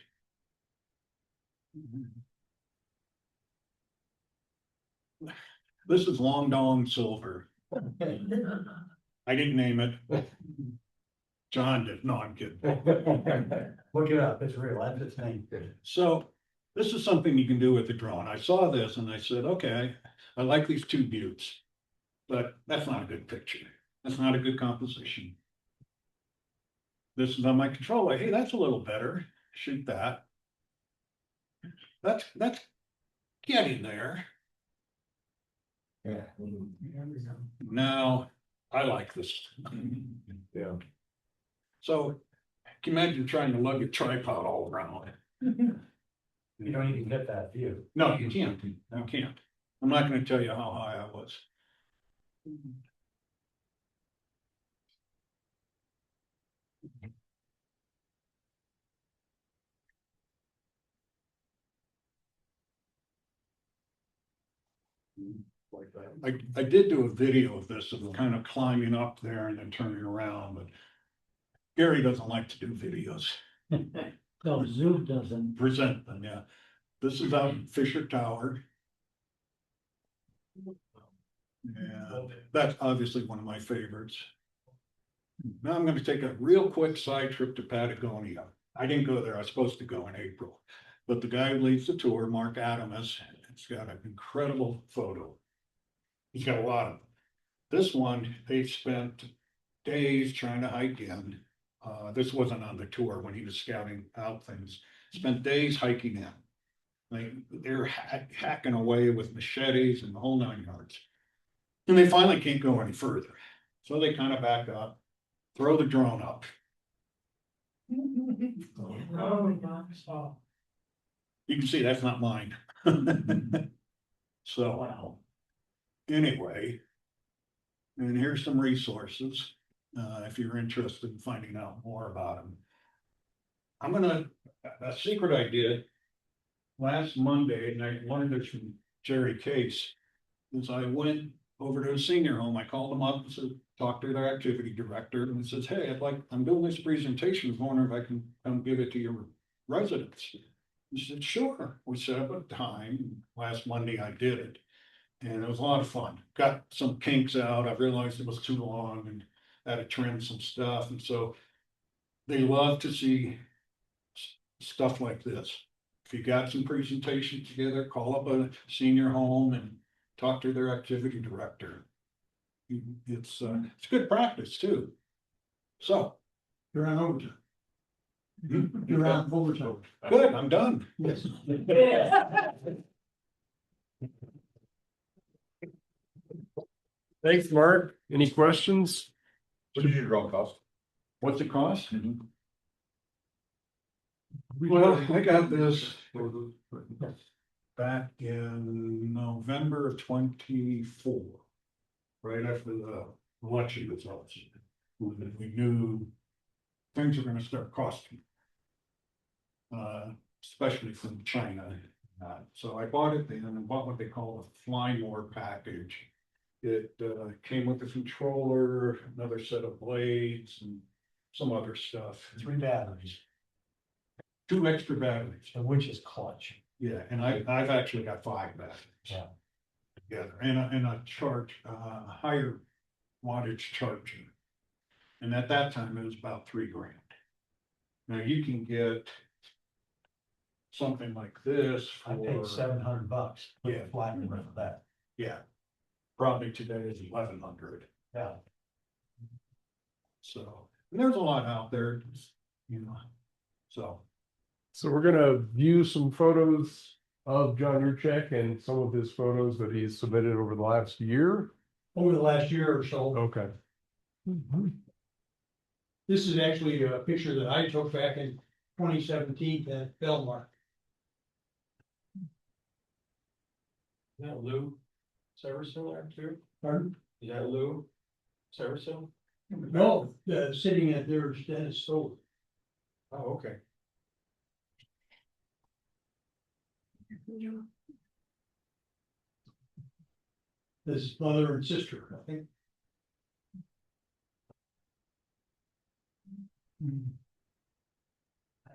This is Long Dong Silver. I didn't name it. John did. No, I'm kidding. Look it up, it's real, that's its name. So this is something you can do with the drone. I saw this and I said, okay, I like these 2 buttes, but that's not a good picture. That's not a good composition. This is on my controller. Hey, that's a little better. Shoot that. That's getting there. Yeah. Now, I like this. Yeah. So, can you imagine trying to lug a tripod all around? You don't even get that view. No, you can't. You can't. I'm not gonna tell you how high I was. I did do a video of this, of kind of climbing up there and then turning around, but Gary doesn't like to do videos. No, Zoom doesn't. Present them, yeah. This is out in Fisher Tower. Yeah, that's obviously one of my favorites. Now I'm gonna take a real quick side trip to Patagonia. I didn't go there, I was supposed to go in April. But the guy who leads the tour, Mark Adamus, has got an incredible photo. He's got a lot of them. This one, they've spent days trying to hike in. This wasn't on the tour when he was scouting out things. Spent days hiking in. They're hacking away with machetes and the whole 9 yards. And they finally can't go any further. So they kind of back up, throw the drone up. Oh, my gosh. You can see that's not mine. So, Wow. anyway, and here's some resources, if you're interested in finding out more about them. I'm gonna, a secret I did last Monday, and I learned this from Jerry Case, is I went over to a senior home. I called them up and said, talk to their activity director, and it says, hey, I'm doing this presentation, I was wondering if I can come give it to your residents. He said, sure. We set up a time. Last Monday I did it. And it was a lot of fun. Got some kinks out. I realized it was too long and had to trim some stuff. And so they love to see stuff like this. If you got some presentations together, call up a senior home and talk to their activity director. It's good practice too. So. You're on overtime. You're on overtime. Good, I'm done. Yes. Thanks, Mark. Any questions? What did your drone cost? What's it cost? Well, I got this back in November of 24, right after the election results. When we knew things were gonna start costing. Especially from China. So I bought it then and bought what they call a Fly More package. It came with a controller, another set of blades and some other stuff. 3 batteries, 2 extra batteries. which is clutch. Yeah, and I've actually got 5 batteries. Yeah. Together, and a charge, higher wattage charger. And at that time, it was about $3,000. Now you can get something like this I paid for, $700 for the Yeah. flat for that. yeah, probably today is 1,100. Yeah. So, and there's a lot out there, you know, so. So we're gonna view some photos of John Yurchak and some of his photos that he's submitted over the last year. Over the last year or so, Okay. this is actually a picture that I took back in 2017 at Belmar. Is that Lou Severson there too? Pardon? Is that Lou Severson? No, sitting at their Dennis Stover. Oh, okay. His mother and sister, I think.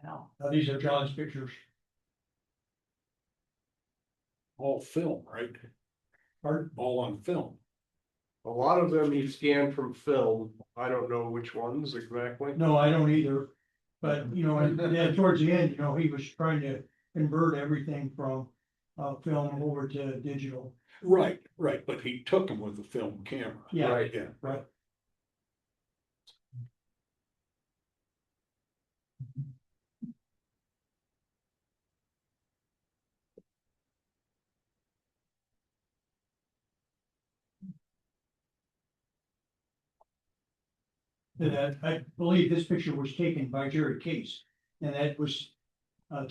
Now, these are John's pictures. All film, right? Pardon? All on film. A lot of them he scanned from film. I don't know which ones exactly. No, I don't either. But, you know, and then towards the end, you know, he was trying to convert everything from film over to digital. Right, but he took them with a film camera. Yeah. Right. Yeah. Right. And I believe this picture was taken by Jerry Case, and that was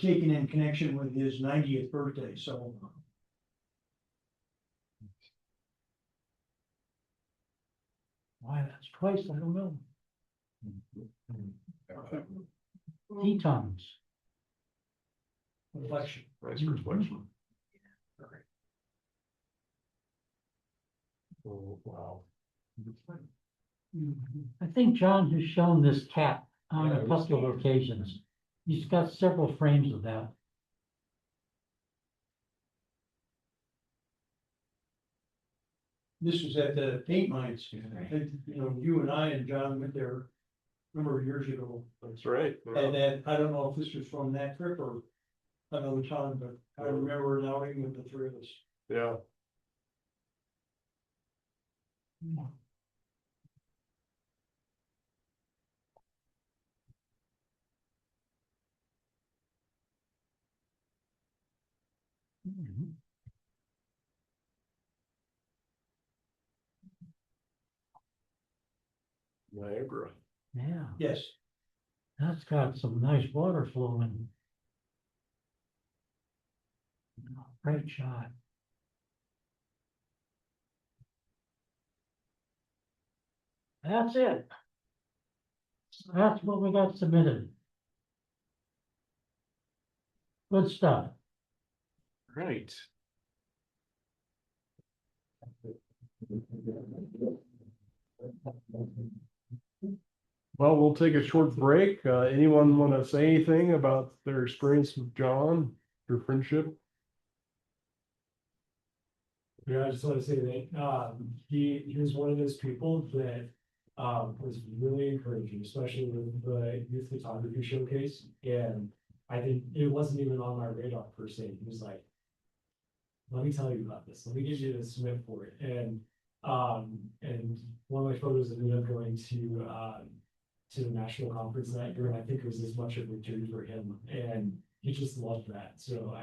taken in connection with his 90th birthday, so. Why, that's twice, I don't know. Tetons. Reflection. Nice reflection. Oh, wow. I think John has shown this cat on a couple of occasions. He's got several frames of that. This was at the paint mines. And, you know, you and I and John went there a number of years ago. That's right. And then, I don't know if this was from that trip or another time, but I remember an outing with the three of us. Yeah. Niagara. Yeah, Yes. that's got some nice water flowing. Great shot. That's it. That's what we got submitted. Good stuff. Right. Well, we'll take a short break. Anyone want to say anything about their experience with John, their friendship? Yeah, I just want to say that, he was one of those people that, was really encouraging, especially with the youth photography showcase. And I think it wasn't even on my radar per se. He was like, let me tell you about this. Let me get you to submit for it. And one of my photos ended up going to the national conference that year. And I think it was as much of a treat for him. And he just loved that. So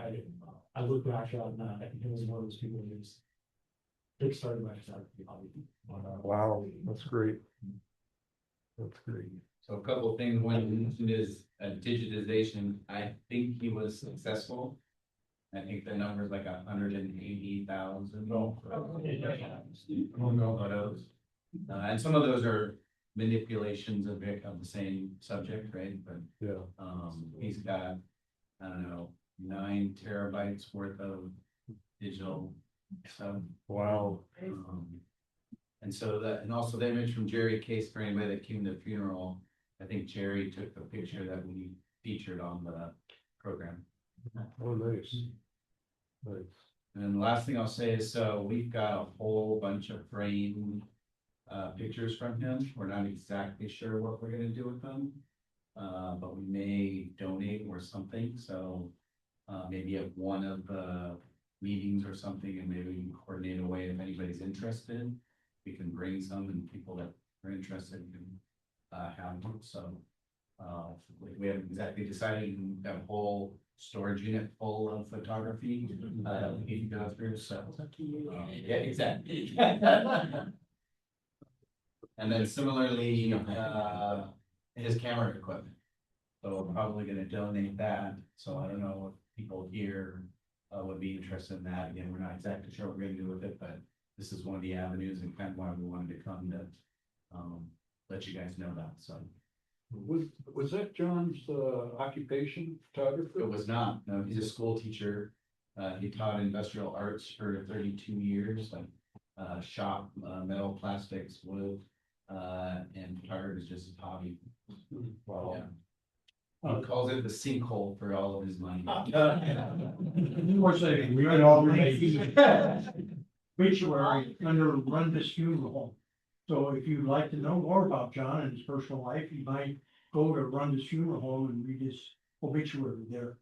I look back on that. I think he was one of those people who was kickstarted my photography hobby. Wow, that's great. That's great. So a couple of things, one you mentioned is digitization, I think he was successful. I think the number is like 180,000. Photos. And some of those are manipulations of the same subject, right? But Yeah. he's got, I don't know, 9 terabytes worth of digital stuff. Wow. And so that, and also the image from Jerry Case, for anybody that came to the funeral, I think Jerry took the picture that we featured on the program. Oh, nice. Nice. And then the last thing I'll say is, so we've got a whole bunch of framed pictures from him. We're not exactly sure what we're gonna do with them. But we may donate or something, so maybe at one of the meetings or something, and maybe we can coordinate a way if anybody's interested. We can bring some, and people that are interested can have them, so. We haven't exactly decided, we have a whole storage unit full of photography, we need to go through, so. Yeah, exactly. And then similarly, his camera equipment. So we're probably gonna donate that, so I don't know if people here would be interested in that. Again, we're not exactly sure what we're gonna do with it, but this is one of the avenues and kind of why we wanted to come to let you guys know that, so. Was that John's occupation, photographer? It was not, no, he's a school teacher. He taught industrial arts for 32 years, like, shop, metal, plastics, wood, and photography is just his hobby. Wow. Yeah. He calls it the sinkhole for all of his money. Unfortunately, we can all make obituary under Rundus Funeral Home. So if you'd like to know more about John and his personal life, you might go to Rundus Funeral Home and read his obituary there.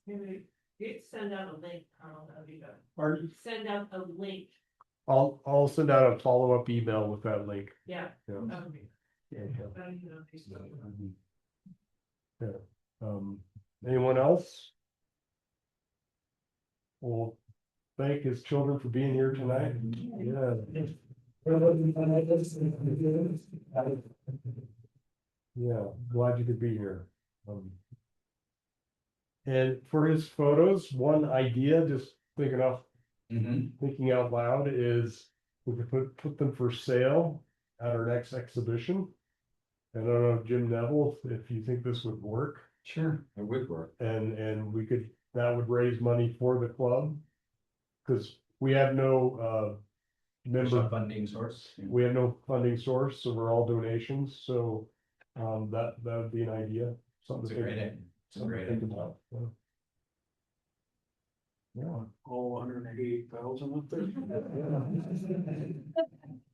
Maybe you send out a link, Carl, that'd be good. Or Send out a link, I'll send out a follow-up email with that link. yeah. Yeah. That would be- then, you know, Facebook. Anyone else? Well, thank his children for being here tonight. Yeah. Yeah, glad you could be here. And for his photos, one idea, just thinking out loud, is we could put them for sale at our next exhibition. I don't know, Jim Neville, if you think this would work, Sure. It would work. and we could, that would raise money for the club. Cause we have no, There's a member, funding source. we have no funding source, so we're all donations, so, that would be an idea. Something It's a to great think, idea. It's a something to great think idea. about. Yeah. All 188,000 up there.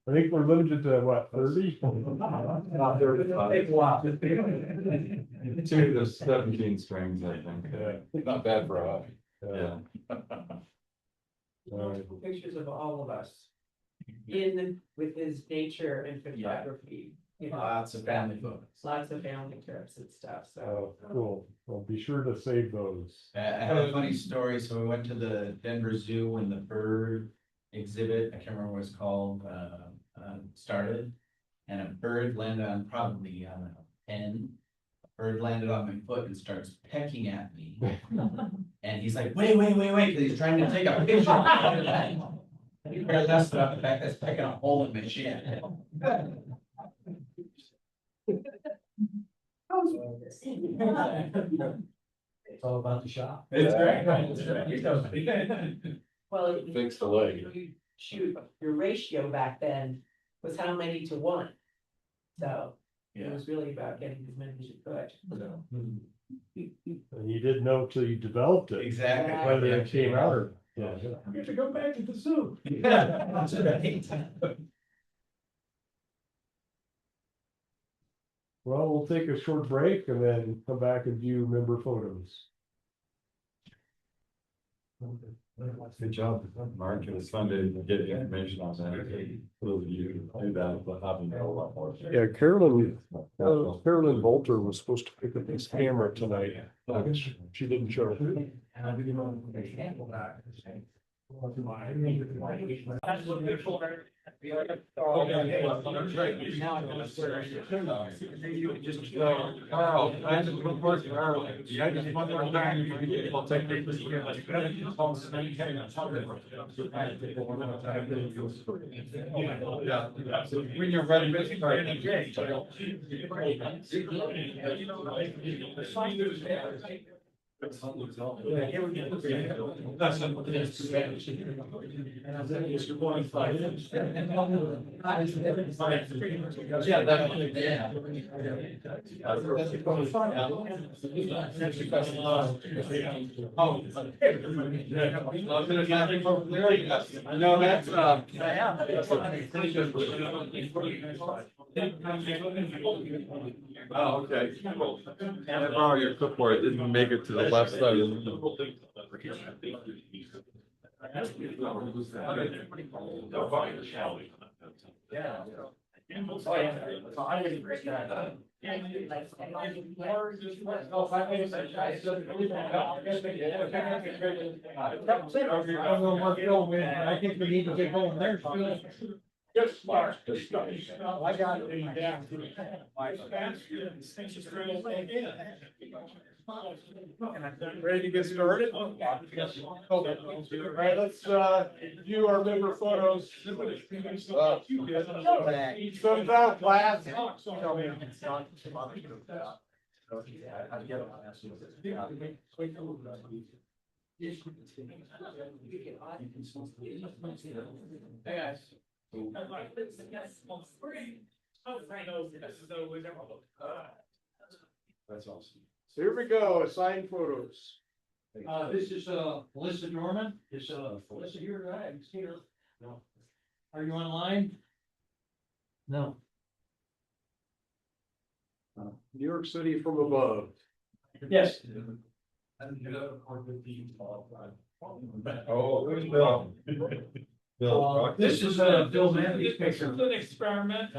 I think we're limited to what, 30? Not 35. There's 17 strings, I think. Yeah. Not bad for a hobby. Yeah. Multiple pictures of all of us with his nature and photography, you know, Lots of family photos. lots of family trips and stuff, so. Oh, cool. Well, be sure to save those. I have a funny story. So we went to the Denver Zoo when the bird exhibit, I can't remember what it's called, started. And a bird landed on probably, I don't know, 10. A bird landed on my foot and starts pecking at me. And he's like, wait, because he's trying to take a picture. He barely left it on the back, that's pecking a hole in my shin. It's all about the shop. It's great. Well, Fix the leg. you shoot, your ratio back then was how many to one? So it was really about getting as many as you could. And you didn't know till you developed it, Exactly. whether it came out or. Yeah. I get to go back to the zoo. That's right. Well, we'll take a short break and then come back and view member photos. Good job, Mark. It was fun to get information on that. For those of you who do that, but having know a lot more. Yeah, Carolyn Volter was supposed to pick up this camera tonight. She didn't show. Carl, I just one more, Carl. Yeah, just one more time. I'll take Yeah. When you're ready, No, that's, oh, okay. Can I borrow your clipboard? It didn't make it to the left side of the. Yeah. I think we need to get going there. Just smart. I got it down. Ready to get started? All right, let's view our member photos. So that class. Hey guys. That's awesome. So here we go, assigned photos. This is Melissa Norman. Is Melissa here tonight? I haven't seen her. No. Are you online? No, New York City from above. Yes. Oh, who's Bill? This is Bill Manley's picture. This is an experiment,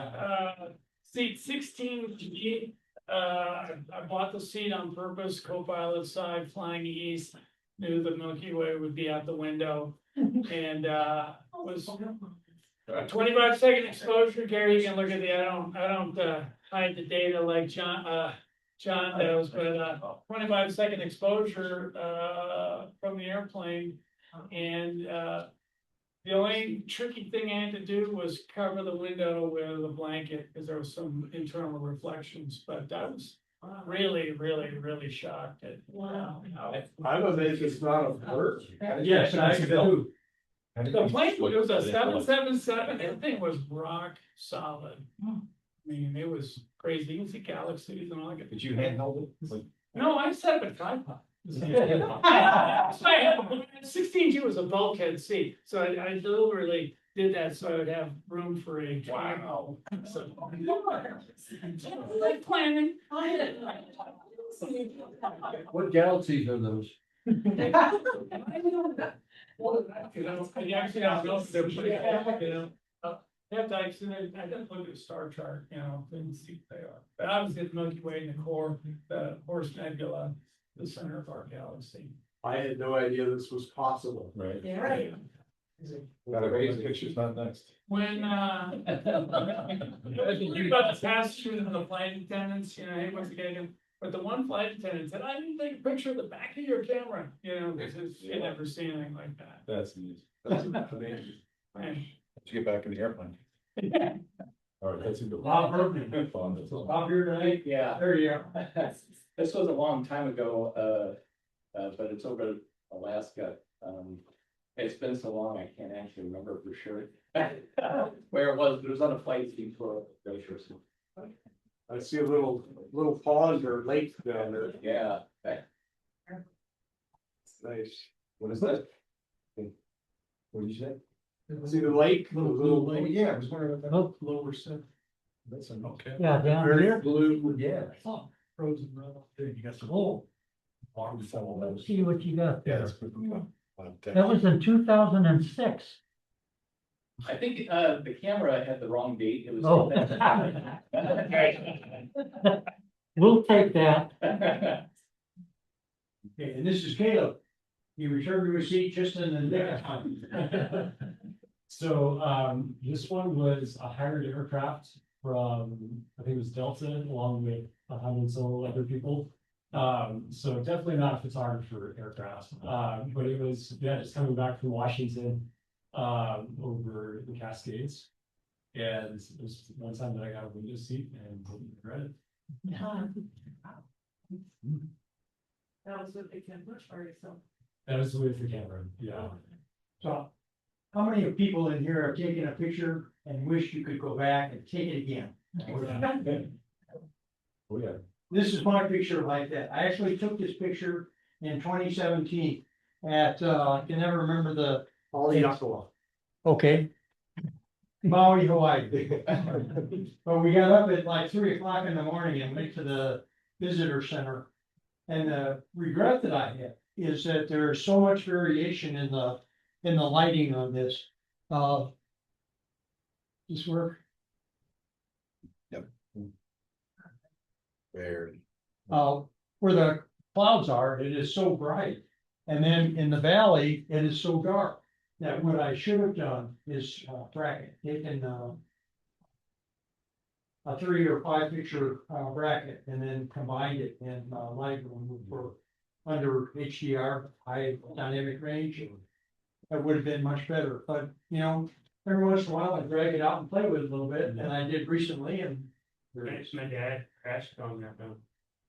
seat 16G. I bought the seat on purpose, co-pilot side, flying east. Knew the Milky Way would be out the window, and was a 25-second exposure. Gary, you can look at the. I don't hide the data like John does, but 25-second exposure from the airplane, and the only tricky thing I had to do was cover the window with a blanket because there was some internal reflections, but I was really shocked at I'm amazed it's not a bird. Yes, I can do. the plane. It was a 777. That thing was rock solid. I mean, it was crazy. You can see galaxies and all that. Did you handhold it? No, I set up a tripod. 16G was a bulkhead seat, so I deliberately did that so I would have room for a tripod. So, like planning. What galaxies are those? You actually don't know if they're pretty, you have to actually, I didn't look at the star chart, didn't see what they are. But obviously the Milky Way in the core, the Horse Nebula, the center of our galaxy. I had no idea this was possible. Right. Yeah, right. Got a raise pictures, not next. When, think about the passengers and the flight attendants, hey, what's the guy doing? But the one flight attendant said, I didn't take a picture of the back of your camera, because you never see anything like that. That's neat. That's amazing. Man. Let's get back in the airplane. All right, that's a good. Bob Bergman. Fun, that's all. Bob here tonight? Yeah, There you are. this was a long time ago, but it's over Alaska. It's been so long, I can't actually remember for sure where it was, but it was on a flight before. I see a little pond or lake down there. Yeah. Nice. What is that? What did you say? See the lake? The little Oh, lake. yeah, I was wondering about that. oh, Lower center. That's an okay. yeah, down Very here. blue. Yeah. Frozen road. You got some. Oh, Water before let's those. see what you got Yeah, there. that's good. That was in 2006. I think the camera had the wrong date. It was. Oh. We'll take that. Okay, and this is Caleb. He returned to his seat just in the nick of time. So, this one was a hired aircraft from, I think it was Delta, along with 100 some other people. So definitely not a photographer aircraft, but it was, just coming back from Washington, over the Cascades. And it was one time that I got a window seat and didn't regret it. That was with the camera, sorry, so. That was with the camera, yeah. So, how many people in here have taken a picture and wish you could go back and take it again? Oh, yeah. This is my picture like that. I actually took this picture in 2017 at, I can never remember the. Haleakala. Okay. Maui, Hawaii. But we got up at like 3 o'clock in the morning and went to the visitor center. And the regret that I had is that there's so much variation in the lighting on this. This work? Very. Where the clouds are, it is so bright. And then in the valley, it is so dark that what I should have done is taken a 3 or 5 picture bracket and then combined it in Lightroom for under HDR, high dynamic range. That would have been much better, but you know, every once in a while I drag it out and play with it a little bit, and I did recently, and My dad crashed on that though.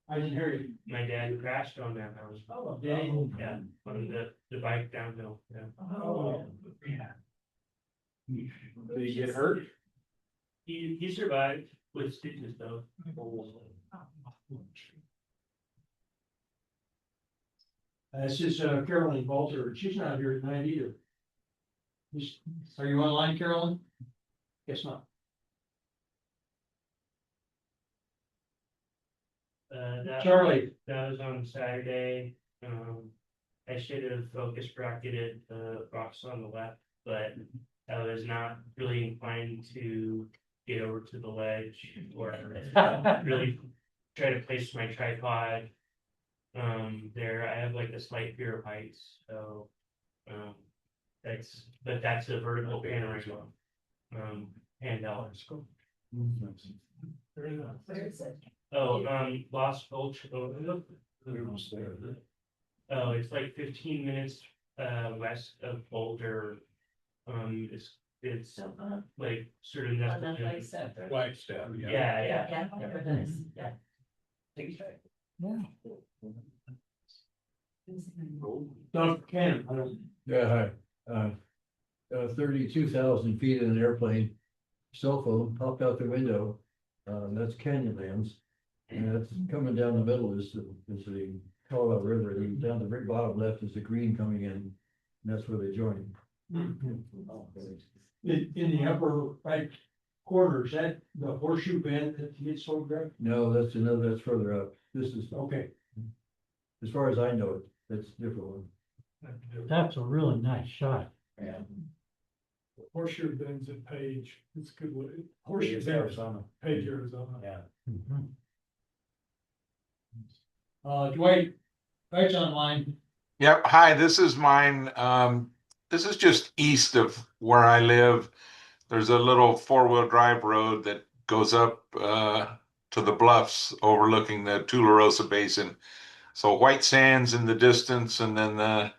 I didn't hear you. My dad crashed on that. That was. Oh, did he? Yeah, on the bike downhill, yeah. Oh, Yeah. Did he get hurt? He survived with stitches though. This is Carolyn Bolter. She's not here tonight either. Are you online, Carolyn? Guess not. Charlie. That was on Saturday. I should have focus bracketed the box on the left, but I was not really inclined to get over to the ledge or really try to place my tripod. There, I have like a slight fear of heights, so, that's a vertical panorama. Handheld. Where is it? Oh, Lost Gulch. Oh, it's like 15 minutes west of Boulder. It's So, like sort of on nested that in- like set. Flagstaff, Yeah, Yeah, yeah. yeah, whatever that is, yeah. Don Cannon. I don't. Yeah, hi. 32,000 feet in an airplane, cell phone popped out the window. That's Canyonlands. And that's coming down the middle is the Colorado River. And down the very bottom left is the green coming in. And that's where they join. In the upper right corner, is that the horseshoe bend that gets photographed? No, that's further up. This is, Okay. as far as I know it, that's a different one. That's a really nice shot. Yeah. Horseshoe Bend's at Page. It's a good way. Horseshoe Bend, Arizona. Page, Arizona. Yeah. Mhm. Dwight, Dwight's online. Yep. Hi, this is mine. This is just east of where I live. There's a little four-wheel drive road that goes up to the bluffs overlooking the Tularosa Basin. So White Sands in the distance, and then the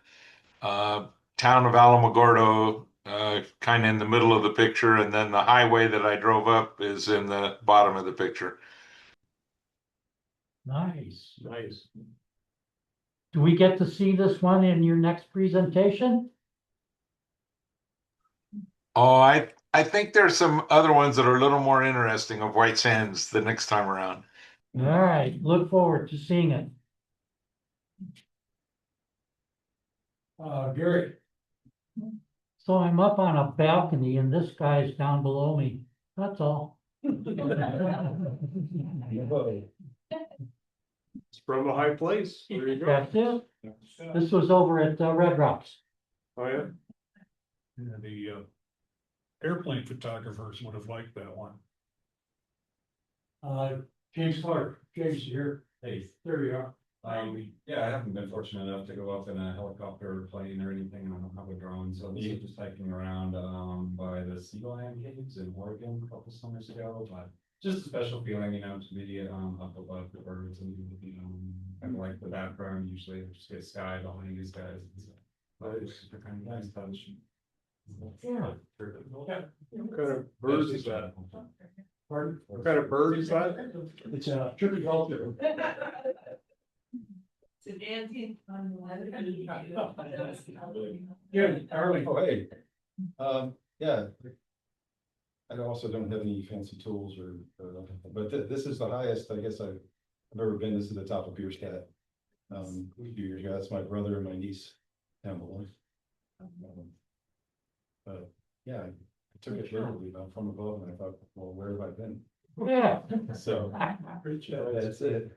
town of Alamogordo kind of in the middle of the picture, and then the highway that I drove up is in the bottom of the picture. Nice. Nice. Do we get to see this one in your next presentation? Oh, I think there's some other ones that are a little more interesting of White Sands the next time around. All right, look forward to seeing it. Gary. So I'm up on a balcony and this guy's down below me. That's all. It's from a high place. There you go. That's it. This was over at Red Rocks. Oh, yeah. Yeah, the airplane photographers would have liked that one. James Clark, James here. Hey, There you are. yeah, I haven't been fortunate enough to go up in a helicopter or plane or anything. I don't have a drone, so this is just hiking around by the Sea Lion Caves in Oregon a couple summers ago. But just a special feeling, you know, to be up above the birds and kind of like the background. Usually, I just get sky behind these guys. But it's just a kind of nice touch. Yeah. What kind of birds is that? Pardon? What kind of bird is that? It's a triple culture. So Nancy. Yeah, Arlie. Oh, hey. Yeah. I also don't have any fancy tools but this is the highest, I guess I've ever been. This is the top of Bierstadt. A few years ago, that's my brother and my niece, Emily. But yeah, I took it literally from above and I thought, well, where have I been? Yeah. So that's it.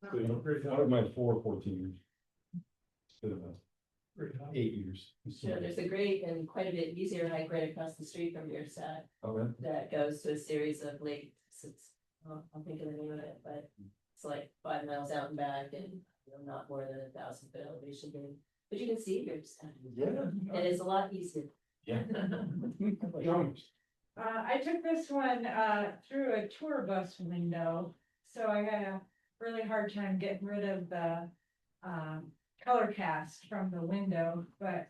Out of my 14 years. Instead of 8 years. So there's a great and quite a bit easier hike right across the street from your set Okay. that goes to a series of lakes. It's, I'll think of the name of it, but it's like 5 miles out and back and not more than 1,000 foot elevation. But you can see your set. Yeah. And it's a lot easier. Yeah. I took this one, through a tour bus window, so I had a really hard time getting rid of the, color cast from the window, but,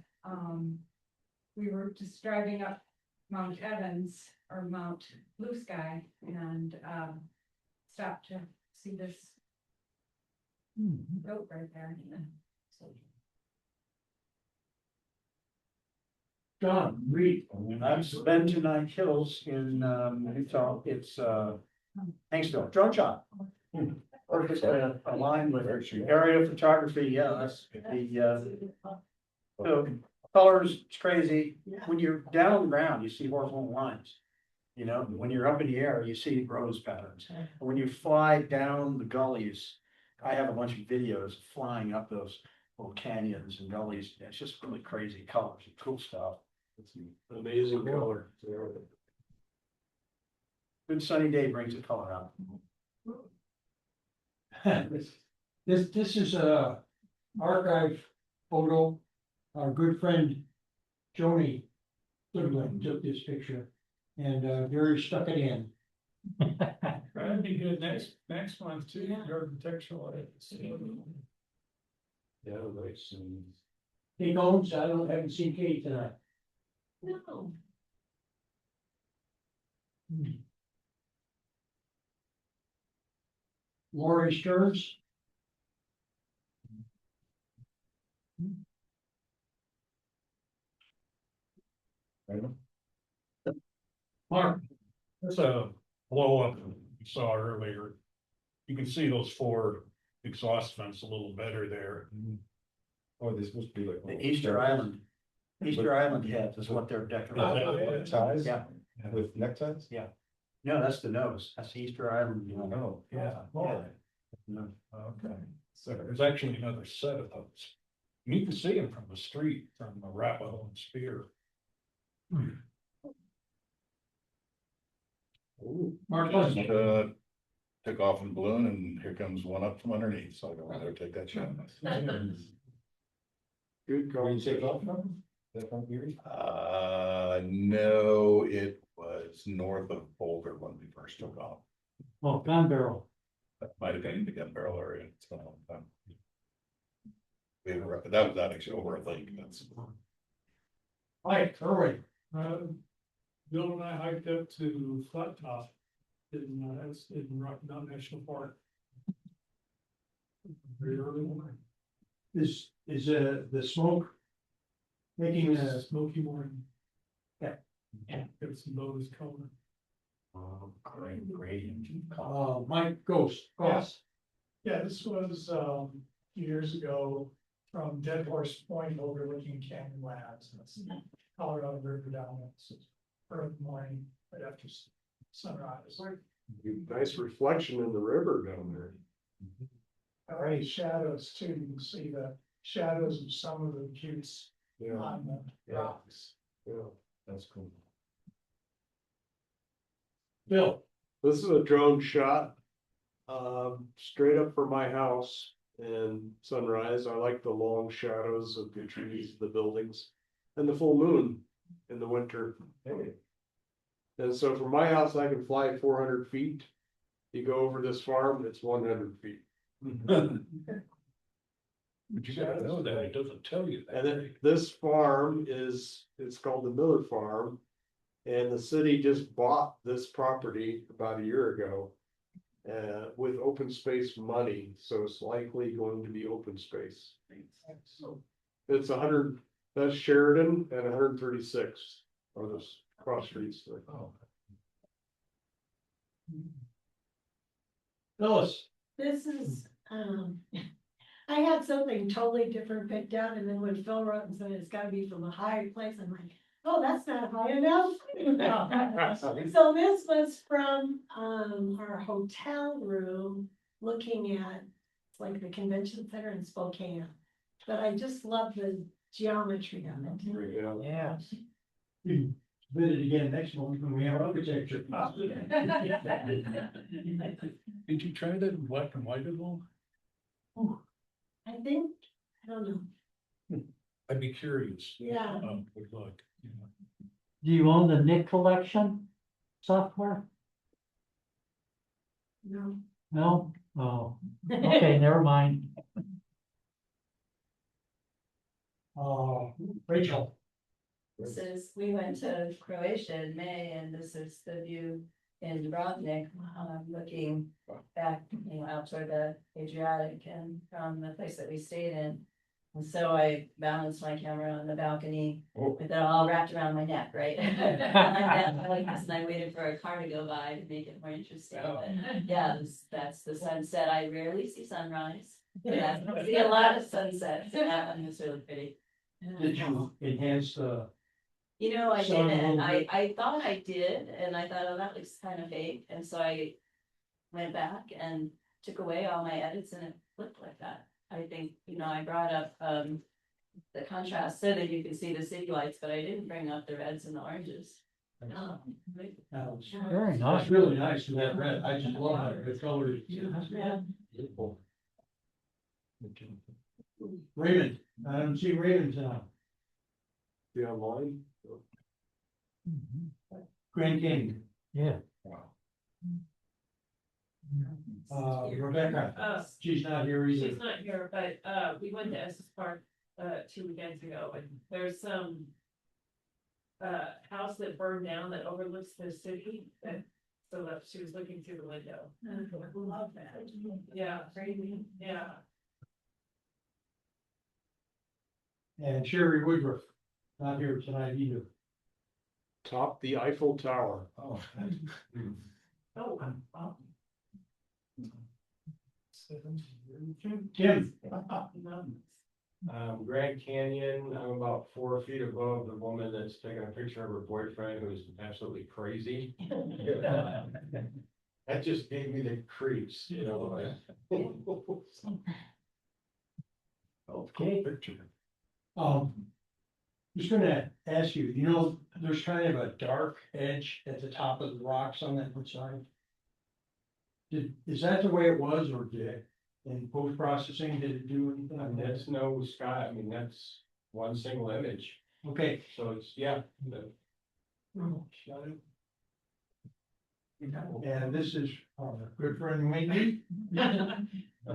we were just driving up Mount Evans or Mount Blue Sky and, stopped to see this boat right there. So, John, read. I've been to Nine Hills in, Utah, it's, Hanksville, drone shot. Perfectly aligned with area photography, yeah, that's the colors, it's crazy. When you're down on the ground, you see horizontal lines. You know, when you're up in the air, you see rose patterns. When you fly down the gullies, I have a bunch of videos flying up those little canyons and gullies. It's just really crazy colors and cool stuff. It's an amazing color. Good sunny day brings the color out. This is a archive photo. Our good friend Joni Goodwin took this picture and Gary stuck it in. That'd be good next month too, architectural. Yeah, nice. Kate Holmes, haven't seen Kate tonight. No. Lori Stearns. Mark, there's a blow up you saw earlier. You can see those four exhaust vents a little better there. Oh, this must be like. The Easter Island. Easter Island heads is what they're decorating. Ties? Yeah. With neckties? Yeah. No, that's the nose. That's the Easter Island. Oh, Yeah. Oh, No. okay. So there's actually another set of those. You can see them from the street, from Arapahoe and Spear. Mark, Took off in balloon and here comes one up from underneath, so I go, I better take that shot. Good conversation. No, it was north of Boulder when we first took off. Oh, gun barrel. That might have been the gun barrel area. It's been a long time. That was actually over a lake. That's. Hi, Erwin. Bill and I hiked up to Flat Top in Rocky Mountain National Park. Very early morning. Is the smoke making a Smoky morning. Yeah. Got some bows coming. Great. Mike Ghost? Ghost. Yeah, this was years ago from Dead Horse Point overlooking Canyonlands. That's the Colorado River down there. So early morning, right after sunrise. Nice reflection in the river down there. Right, shadows too. You can see the shadows of some of the buttes Yeah, on the rocks. yeah. That's cool. Bill. This is a drone shot. Straight up from my house and sunrise. I like the long shadows of the trees, the buildings, and the full moon in the winter. And so from my house, I can fly 400 feet. You go over this farm, it's 100 feet. But you gotta know that, it doesn't tell you that. And then this farm it's called the Miller Farm. And the city just bought this property about a year ago. With open space money, so it's likely going to be open space. So it's 100, that's Sheridan and 136 are those cross streets there. Oh. Phyllis. This is, I had something totally different picked out, and then when Phil wrote and said it's gotta be from a higher place, I'm like, oh, that's not high enough. So this was from, our hotel room, looking at, it's like the convention center in Spokane. But I just love the geometry of it. Yeah. Bid it again next month when we have architecture. Did you try that in black and white at all? I think, I don't know. I'd be curious. Yeah. Good luck. Do you own the Nick collection? software? No. No? Oh, okay, never mind. Rachel. This is, we went to Croatia in May, and this is the view in Dubrovnik, looking back, out toward the Adriatic and from the place that we stayed in. And so I balanced my camera on the balcony with it all wrapped around my neck, right? I like this, and I waited for a car to go by to make it more interesting, but yeah, that's the sunset. I rarely see sunrise, but I see a lot of sunsets, and that one was really pretty. Did you enhance the? I Sound a didn't, little bit- I thought I did, and I thought, oh, that looks kind of fake, and so I went back and took away all my edits, and it looked like that. I think, I brought up, the contrast so that you could see the city lights, but I didn't bring up the reds and the oranges. Very nice. That's really nice, and that red, I just love it, the color is Yeah. beautiful. Raymond, I don't see Raymond tonight. The online. Grand Canyon, Yeah. Rebecca, she's not here either. She's not here, but, we went to Estes Park, 2 weekends ago, and there's some house that burned down that overlooks the city, and so that she was looking through the window. Love that. Yeah, yeah. And Sherry Woodruff, not here tonight either. Top the Eiffel Tower. Oh. Oh, Tim. Grand Canyon, I'm about 4 feet above the woman that's taking a picture of her boyfriend who's absolutely crazy. That just gave me the creeps, Okay. Just gonna ask you, there's kind of a dark edge at the top of the rocks on that one side. Is that the way it was, or did it, in post-processing, did it do anything? And that's no sky, I mean, that's one single image, Okay. so it's, yeah. And this is our good friend Wendy.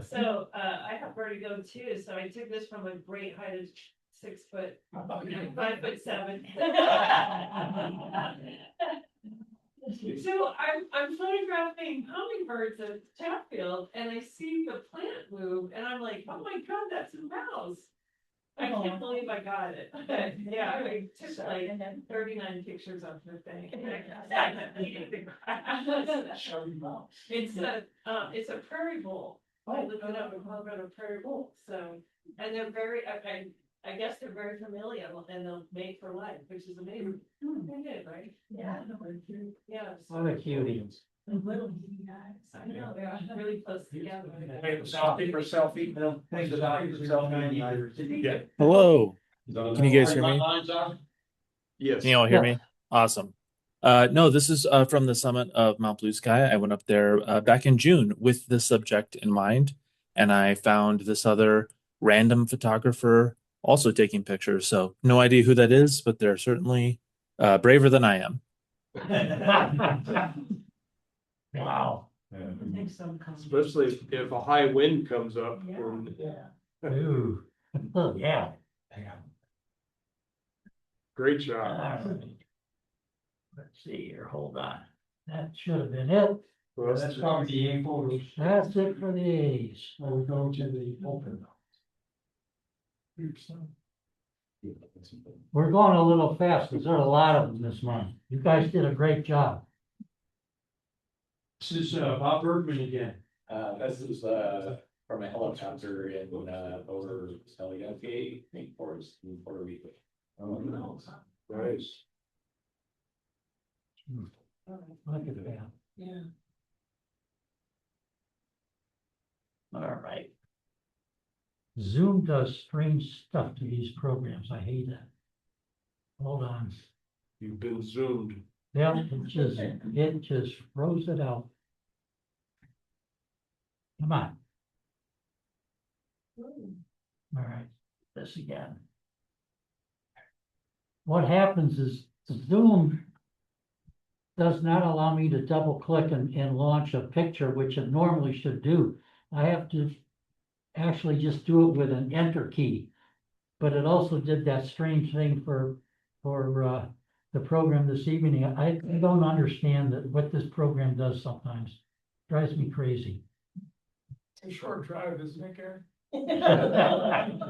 So, I have vertigo too, so I took this from a great height of 6 foot, 5'7". So I'm photographing hummingbirds at Chatfield, and I see the plant move, and I'm like, oh my God, that's a mouse. I can't believe I got it. Yeah, I took like 39 pictures of the thing. It's a prairie vole. I looked it up and called it a prairie vole. So, and they're very, I guess they're very familial, and they'll mate for life, which is amazing. They did, right? Yeah. Yeah. What a cutie. Little guys. I know, they're really close together. Selfie for selfie, no, thanks for selfie. Yeah. Hello. Can you guys hear me? Yes. Can you all hear me? Awesome. No, this is from the summit of Mount Blue Sky. I went up there back in June with this subject in mind, and I found this other random photographer also taking pictures. So no idea who that is, but they're certainly braver than I am. Wow. Especially if a high wind comes up. Ooh. Oh, yeah. Great job. All right. Let's see here, hold on. That should have been it. Well, That's probably the A photos. That's it for the A's. Now we go to the open. We're going a little fast because there are a lot of them this month. You guys did a great job. This is Bob Bergman again. This is, from a helicopter in, over Saliente, Forest, in Puerto Rico. Nice. Look at that. Yeah. All right. Zoom does strange stuff to these programs. I hate it. Hold on. You've been zoomed. Yeah, it just froze it out. Come on. All right, this again. What happens is Zoom does not allow me to double click and launch a picture, which it normally should do. I have to actually just do it with an enter key. But it also did that strange thing for the program this evening. I don't understand what this program does sometimes. Drives me crazy. It's a short drive, isn't it, Gary?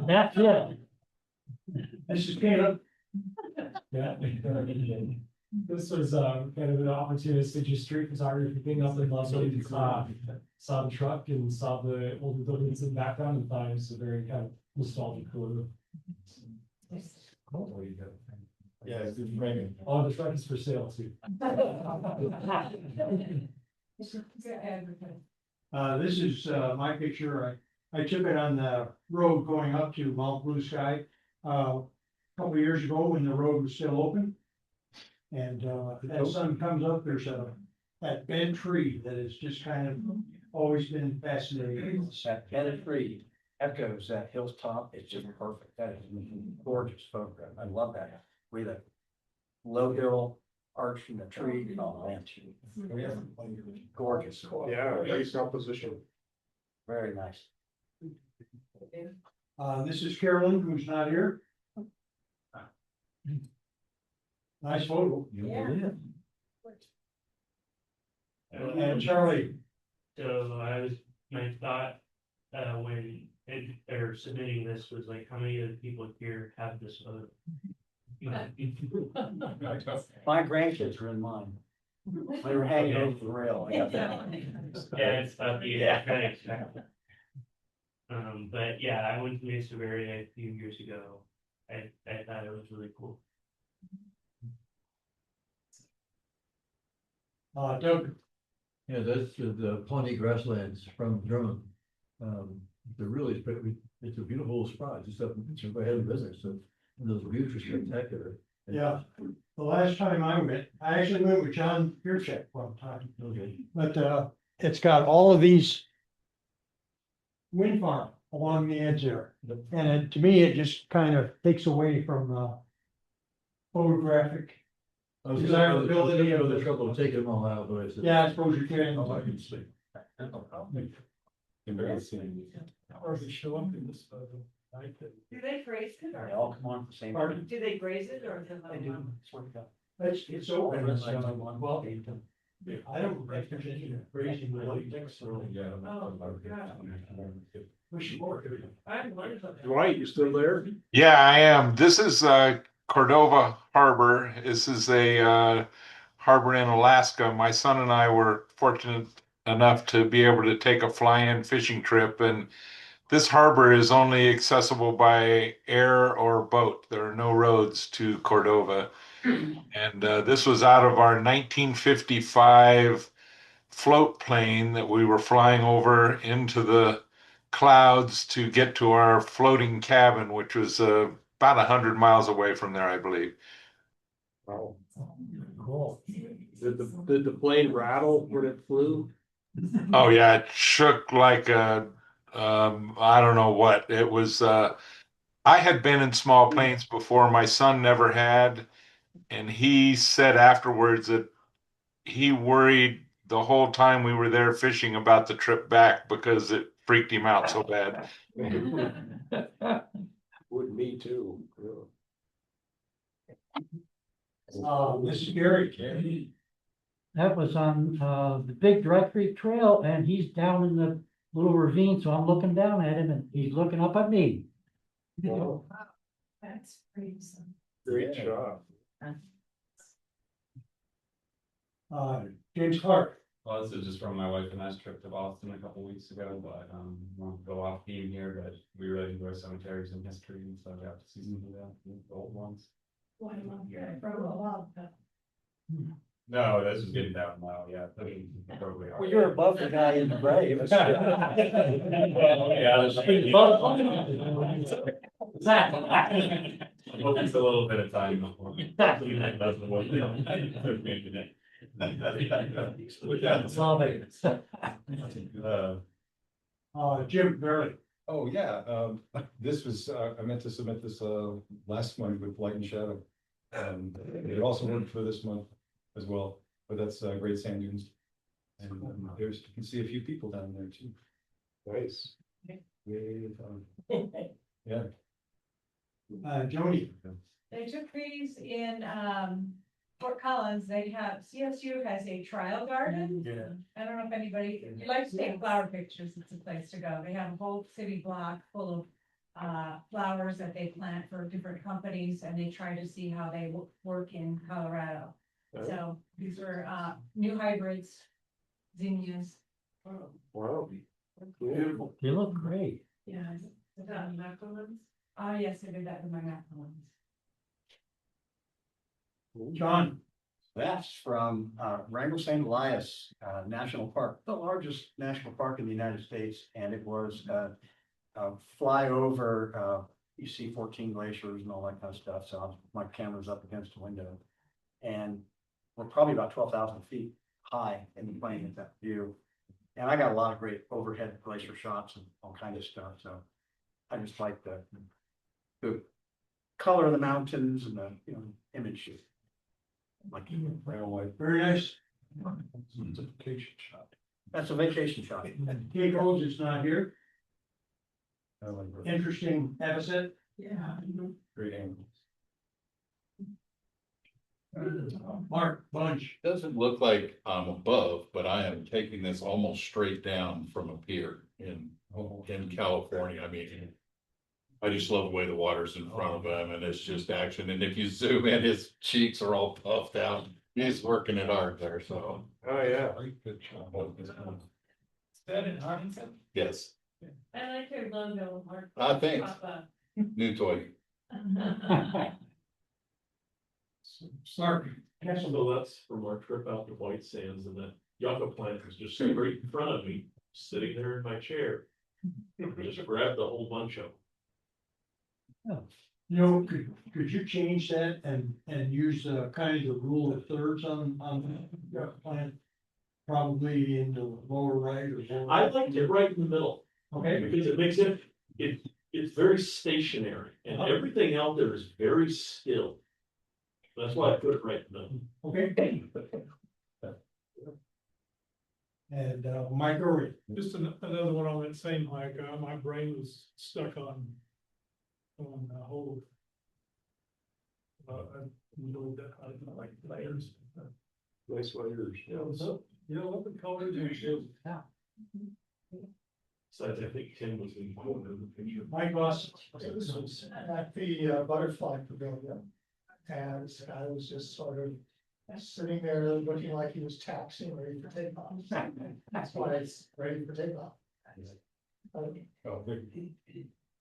That's it. This is Caleb. Yeah. This was kind of an opportunistic just street photography thing up in Lovely. Saw the truck and saw the older buildings in the background and thought it was a very kind of nostalgic photo. Yeah, it's good framing. Oh, the truck is for sale too. This is, my picture. I took it on the road going up to Mount Blue Sky, a couple of years ago when the road was still open. And, as sun comes up, there's that bent tree that has just kind of always been fascinating. That bent tree echoes that hilltop, it's just perfect, that is a gorgeous photograph, I love that. With a low hill arch from the tree, oh man. Gorgeous. Yeah, nice composition. Very nice. This is Carolyn, who's not here. Nice photo. Yeah. And Charlie. So my thought, when they're submitting this was like, how many of the people here have this other? My grandkids are in mine. They were hanging over the rail. I got that. Yeah, it's about the but yeah, I went to Mesa Verde a few years ago. I thought it was really cool. Doug. Yeah, that's the Pawnee grasslands from Drummond. They're really, it's a beautiful spot, just up, it's right ahead of business, so those views are spectacular. Yeah, the last time I went, I actually went with John Yurchak one time. Okay. But, it's got all of these wind farm along the edge there. And to me, it just kind of takes away from, photographic. I was Desirability gonna of go the the- trouble of taking them all out, but I said. Yeah, I suppose you can. Oh, I can see. Or if you show up in this photo. Do they graze it They or? all come on at the same Pardon? time. Do they graze it or? do They they- do. Swear to God. It's open. It's, well, I don't think there's any crazy latex or. Oh, God. We should work it. I'm wonderful. Dwight, you still there? Yeah, I am. This is Cordova Harbor. This is a harbor in Alaska. My son and I were fortunate enough to be able to take a fly-in fishing trip, and this harbor is only accessible by air or boat. There are no roads to Cordova. And this was out of our 1955 float plane that we were flying over into the clouds to get to our floating cabin, which was about 100 miles away from there, I believe. Oh, Cool. did the plane rattle when it flew? Oh yeah, it shook like a I don't know what. It was I had been in small planes before, my son never had, and he said afterwards that he worried the whole time we were there fishing about the trip back because it freaked him out so bad. Would me too. This is Gary. That was on the big Dry Creek Trail, and he's down in the little ravine, so I'm looking down at him and he's looking up at me. Wow, That's pretty. great shot. James Clark. Well, this is just from my wife and I's trip to Boston a couple weeks ago, but won't go off theme here, but we really enjoy cemeteries and history, and so I got to see some of the old ones. No, this is getting down now, yeah. Totally hard. Well, you're above the guy in the grave. Hope it's a little bit of time before. Jim Barely. Oh, yeah, this was, I meant to submit this, last month with Light and Shadow. It also worked for this month as well, but that's Great Sand Dunes. And there's, you can see a few people down there too. Nice. Yeah. Joni, They took these in, Fort Collins, they have, CSU has a trial garden. Yeah. I don't know if anybody, if you like to take flower pictures, it's a place to go. They have a whole city block full of flowers that they plant for different companies, and they try to see how they work in Colorado. So these were new hybrids, zinnias. Wow. beautiful. They look great. Yeah. Is that macaroons? Yes, I did that with my macaroons. John, That's from Wrangell St. Elias National Park, the largest national park in the United States, and it was a flyover. You see 14 glaciers and all that kind of stuff. So my camera's up against the window, and we're probably about 12,000 feet high in the plane at that view. And I got a lot of great overhead glacier shots and all kinds of stuff. So I just like the color of the mountains and the image. Like very nice. It's a vacation shot. That's a vacation shot. Kate Rose is not here. Interesting habitat. Yeah. Great animals. Mark Bunch. Doesn't look like I'm above, but I am taking this almost straight down from a pier in California. I mean, I just love the way the water's in front of him and it's just action. And if you zoom in, his cheeks are all puffed out. He's working it hard there, so. Oh, yeah. Good job. Is that in Huntington? Yes, I like your logo, Mark. I think. New toy. Mark. So that's from our trip out to White Sands, and that yucca plant was just right in front of me, sitting there in my chair. I just grabbed a whole bunch of them. You know, could you change that and use kind of the rule of thirds on the plan? Probably in the lower right or lower. I liked it right in the middle. Okay. Because it makes it's very stationary, and everything out there is very still. That's why I put it right in the middle. Okay. And Mike Irwin. Just another one on that same hike, my brain was stuck on the whole. I enjoyed that, I like layers. Nice layers. Yeah, you know what the colors are. Besides, I think Tim was in the picture. Mike Ross. This was at the butterfly pavilion. And this guy was just sort of sitting there looking like he was taxiing, ready for takeoff. That's why it's ready for takeoff. Oh,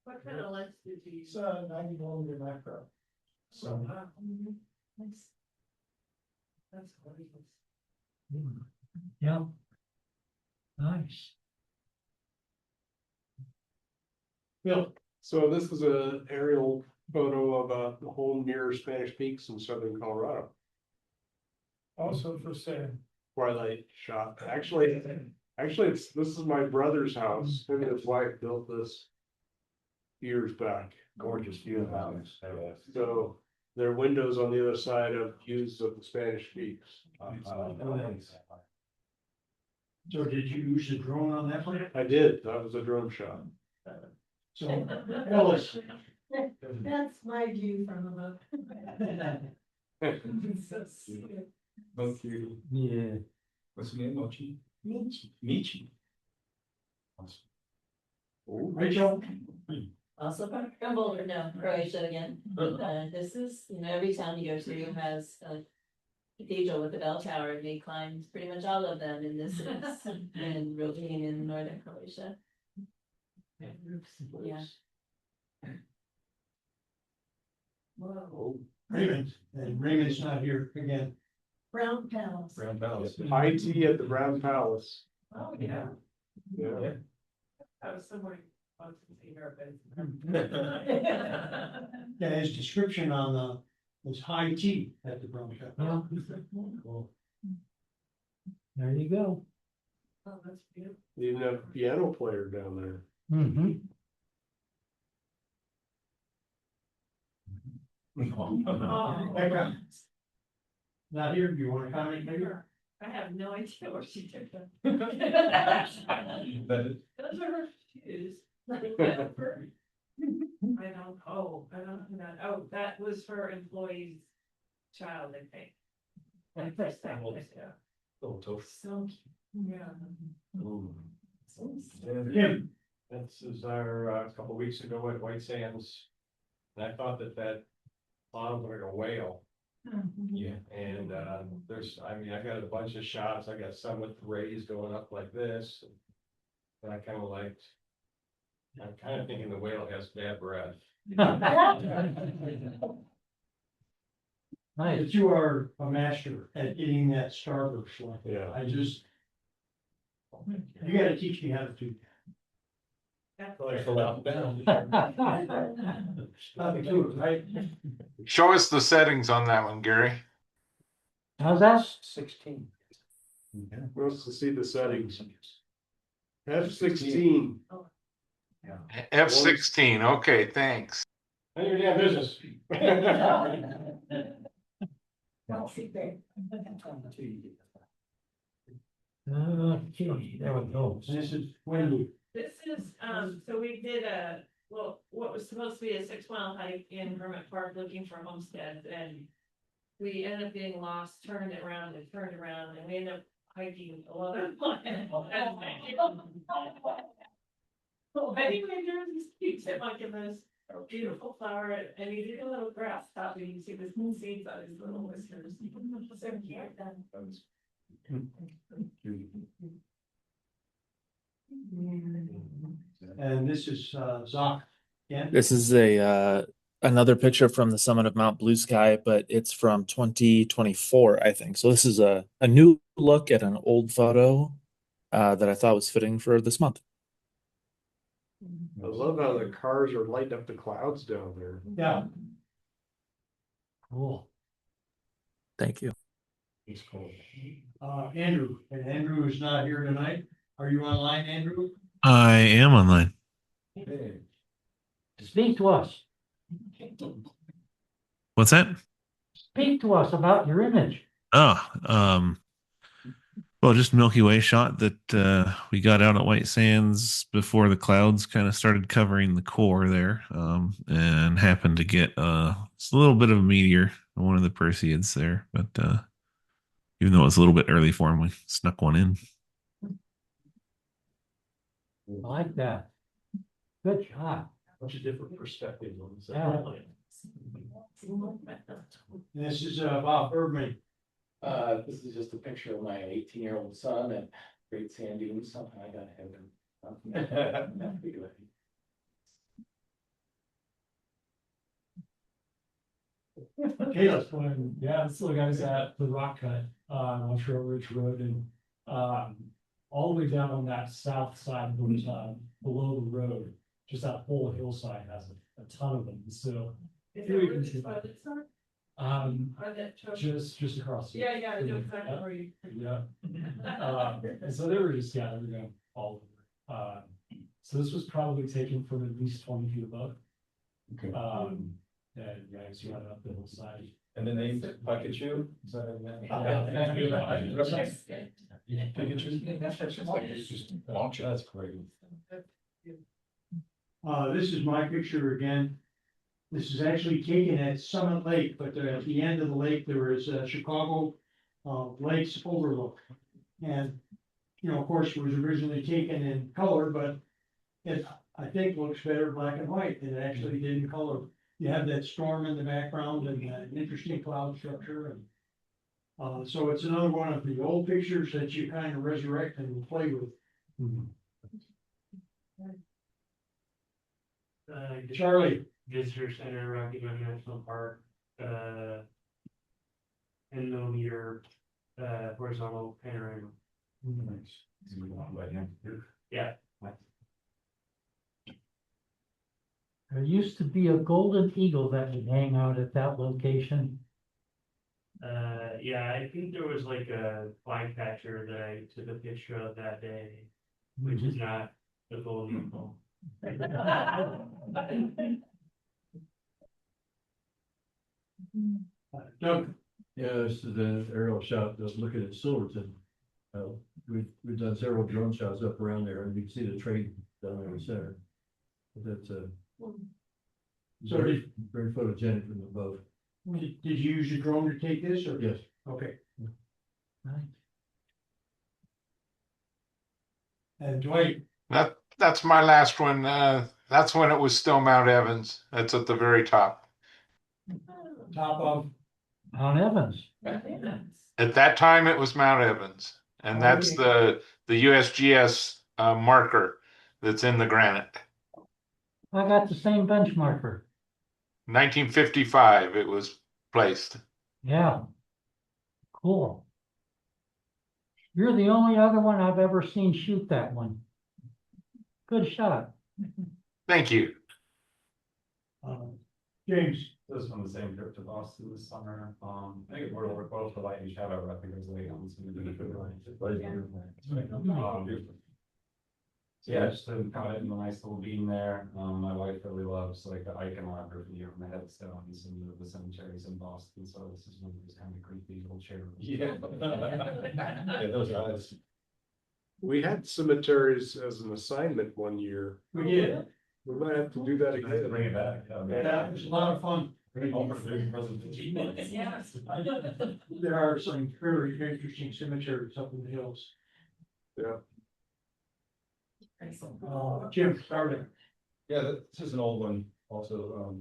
What kind of lens did you use? It's a 90mm macro. So Nice. That's gorgeous. Yeah. Nice. Bill, so this is an aerial photo of the whole near Spanish Peaks in southern Colorado. Also for sale. Twilight shot. Actually, this is my brother's house. Him and his wife built this years back. Gorgeous view of the mountains. So there are windows on the other side of views of the Spanish Peaks. So did you use the drone on that one? I did. That was a drone shot. So Ellis. That's my view from above. So sweet. Thank you. Yeah. What's your name, Mochi? Michi. Michi. Rachel. Also from Boulder, no, Croatia again. This is, every town you go to has a cathedral with a bell tower, and we climbed pretty much all of them, and this is in Rogaine in northern Croatia. Yeah. Whoa. Raymond, and Raymond's not here again. Brown Palace. Brown Palace. High tea at the Brown Palace. Oh, yeah. Yeah. I was somewhere. Yeah, his description on was high tea at the Brown Shop. There you go. Oh, that's beautiful. You even have a piano player down there. Mm-hmm. Becca. Not here, do you want to comment maybe? I have no idea where she took them. But Those are her shoes. I don't, I don't know that. Oh, that was her employee's child, I think. And first time, yeah. So, yeah. Kim, this is our, a couple weeks ago at White Sands. And I thought that pond was like a whale. Yeah. And, there's, I mean, I got a bunch of shots. I got some with rays going up like this. And I kind of liked, I'm kind of thinking the whale has bad breath. But you are a master at getting that starburst one. Yeah. I just, you gotta teach me how to do that. Right? Show us the settings on that one, Gary. How's that? 16. Wants to see the settings. F16. F16. Okay, thanks. None of your damn business. Okay, there we go. This is Wendy. This is, so we did what was supposed to be a 6-mile hike in Hermit Park looking for homesteads, and we ended up getting lost, turned it around and turned around, and we ended up hiking 11 miles. Anyway, there's this cute chipmunk in this beautiful flower, and he did a little grass top, and you can see the seeds on his little whiskers. So cute. And this is Zoc. Yeah. This is a another picture from the summit of Mount Blue Sky, but it's from 2024, I think. So this is a new look at an old photo that I thought was fitting for this month. I love how the cars are lighting up the clouds down there. Yeah. Cool. Thank you. He's cool. Andrew, and Andrew is not here tonight. Are you online, Andrew? I am online. Speak to us. What's that? Speak to us about your image. Oh, well, just Milky Way shot that we got out at White Sands before the clouds kind of started covering the core there, and happened to get it's a little bit of a meteor, one of the Perseids there, but even though it was a little bit early for him, we snuck one in. I like that. Good job. Bunch of different perspectives on this. Yeah. This is Bob Birdman. This is just a picture of my 18-year-old son at Great Sand Dunes. I gotta have him. Okay, that's fine. Yeah, this little guy's at the rock cut, on Trail Ridge Road, and, all the way down on that south side, below the road, just that whole hillside has a ton of them, so. Is here we it can where see this toilet's are? Are that just across. Yeah, yeah, I know exactly where you. Yeah. And so they were just, yeah, they were going all over. So this was probably taken from at least 20 feet above. Okay. And yeah, it's right up the hillside. And the name Pikachu? Is that Pikachu? That's great. This is my picture again. This is actually taken at Summit Lake, but at the end of the lake, there is Chicago Lakes overlook. And, you know, of course, it was originally taken in color, but it, I think, looks better black and white than it actually did in color. You have that storm in the background and an interesting cloud structure. And so it's another one of the old pictures that you kind of resurrect and play with. Charlie. Visitor Center, Rocky Mountain National Park, 10 millimeter, horizontal panorama. Yeah. There used to be a golden eagle that would hang out at that location. Yeah, I think there was like a flycatcher that I took a picture of that day, which is not the golden eagle. Doug. Yeah, this is an aerial shot, just looking at Silverton. We've done several drone shots up around there, and you can see the train down there in the center. But that's So very photogenic from above. did you use your drone to take this or? Yes. Okay. And Dwight, That's my last one. That's when it was still Mount Evans. That's at the very top. top of, Mount Evans. At that time, it was Mount Evans, and that's the USGS marker that's in the granite. I got the same benchmarker. 1955, it was placed. Yeah. Cool. You're the only other one I've ever seen shoot that one. Good shot. Thank you. James. This is from the same trip to Boston this summer. I think we're over both the light and shadow. I think it was late on some of the so yeah, just to kind of in a nice little beam there. My wife really loves like the iconography on the headstones and the cemeteries in Boston. So this is one of those kind of creepy little chairs. Yeah. Yeah, those eyes. We had cemeteries as an assignment one year. We did. We might have to do that again. Bring it back. Yeah, it was a lot of fun. Yes. There are some very interesting cemeteries up in the hills. Yeah. Jim, starting. Yeah, this is an old one also,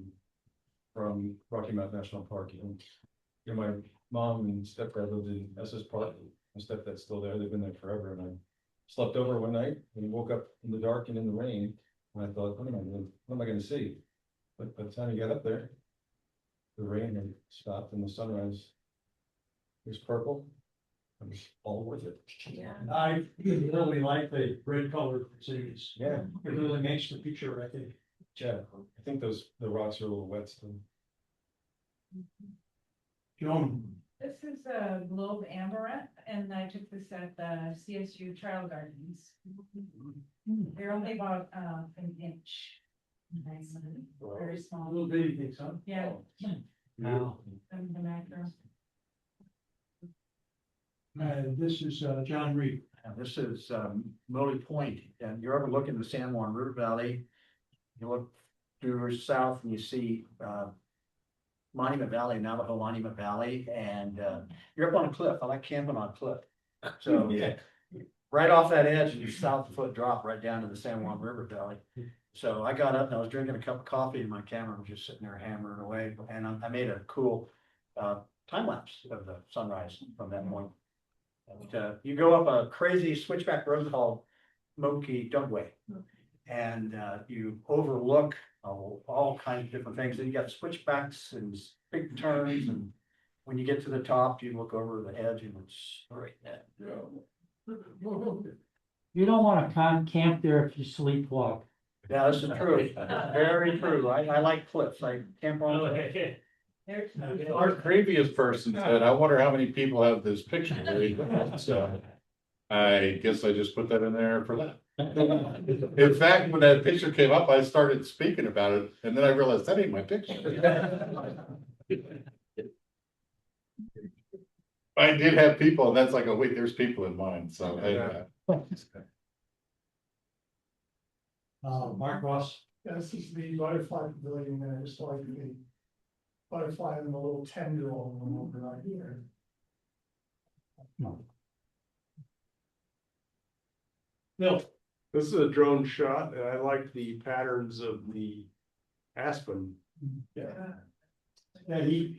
from Rocky Mountain National Park. My mom and stepdad lived in Estes Park. My stepdad's still there. They've been there forever. And I slept over one night and woke up in the dark and in the rain. And I thought, what am I going to see? But by the time I got up there, the rain had stopped and the sunrise was purple. It was all worth it. Yeah. I really like the red color cities. Yeah. It really makes the picture, I think. Yeah, I think the rocks are a little wet still. Joan. This is a globe amaranth, and I took this at the CSU Trial Gardens. They're only about an inch. Nice, very small. Little bitty things, huh? Yeah. Wow. And the macro. This is John Reed. And this is Molly Point, and you're overlooking the San Juan River Valley. You look due south and you see Monument Valley, Navajo Monument Valley, and you're up on a cliff. I like camping on a cliff. So Yeah. right off that edge, and you south foot drop right down to the San Juan River Valley. So I got up and I was drinking a cup of coffee, and my camera was just sitting there hammering away. And I made a cool time lapse of the sunrise from that point. And, you go up a crazy switchback road called Moki Dugway, and you overlook all kinds of different things. And you got switchbacks and big turns, and when you get to the top, you look over the edge, and it's right there. You don't want to camp there if you sleepwalk. Yeah, this is true. Very true. I like cliffs. I camp on. Our previous person said, I wonder how many people have this picture. So I guess I just put that in there for that. In fact, when that picture came up, I started speaking about it, and then I realized that ain't my picture. I did have people, and that's like, oh wait, there's people in mine, so. Mark Ross. This is the butterfly pavilion, and I just like the butterfly and the little tendril over right here. Bill. This is a drone shot, and I like the patterns of the aspen. Yeah. And he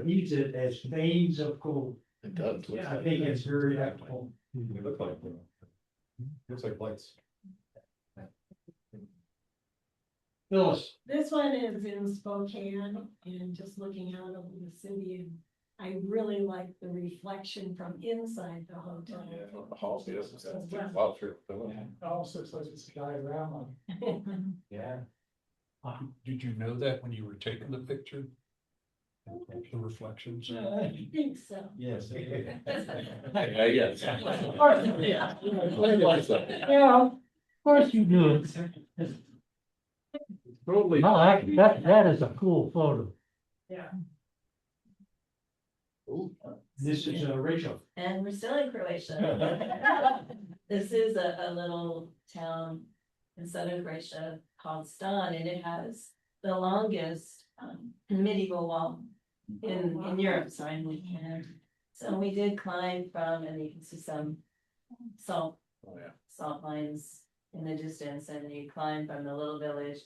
needs it as veins of gold. It does. Yeah, I think it's very helpful. They look like, looks like lights. Phyllis. This one is in Spokane, and just looking out over the city, and I really like the reflection from inside the hotel. Also, it's like it's a diorama. Yeah. Did you know that when you were taking the picture? The reflections? I think so. Yes. Yes. Of course, yeah. Yeah, of course you do. Totally. No, that is a cool photo. Yeah. This is Rachel. And we're still in Croatia. This is a little town in southern Croatia called Stan, and it has the longest medieval wall in Europe. And so we did climb from, and you can see some salt lines in the distance, and you climb from the little village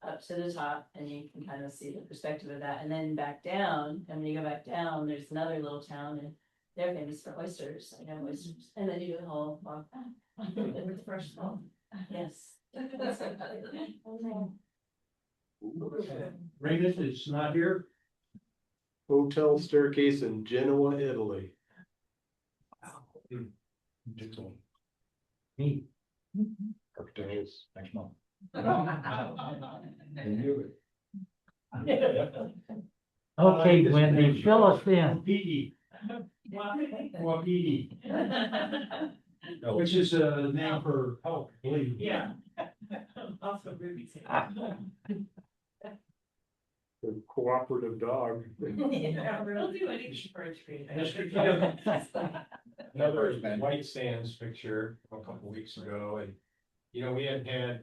up to the top, and you can kind of see the perspective of that, and then back down. And when you go back down, there's another little town, and they're famous for oysters. I know oysters, and then you do the whole walk back with fresh salt. Yes. Raymond is not here. Hotel staircase in Genoa, Italy. Me. Architects. Next month. Okay, Wendy, fill us in. Wapiti. Which is a name for help, I believe. Yeah. Also Ruby's. The cooperative dog. Yeah, we'll do anything for a treat. Another White Sands picture a couple weeks ago, and we had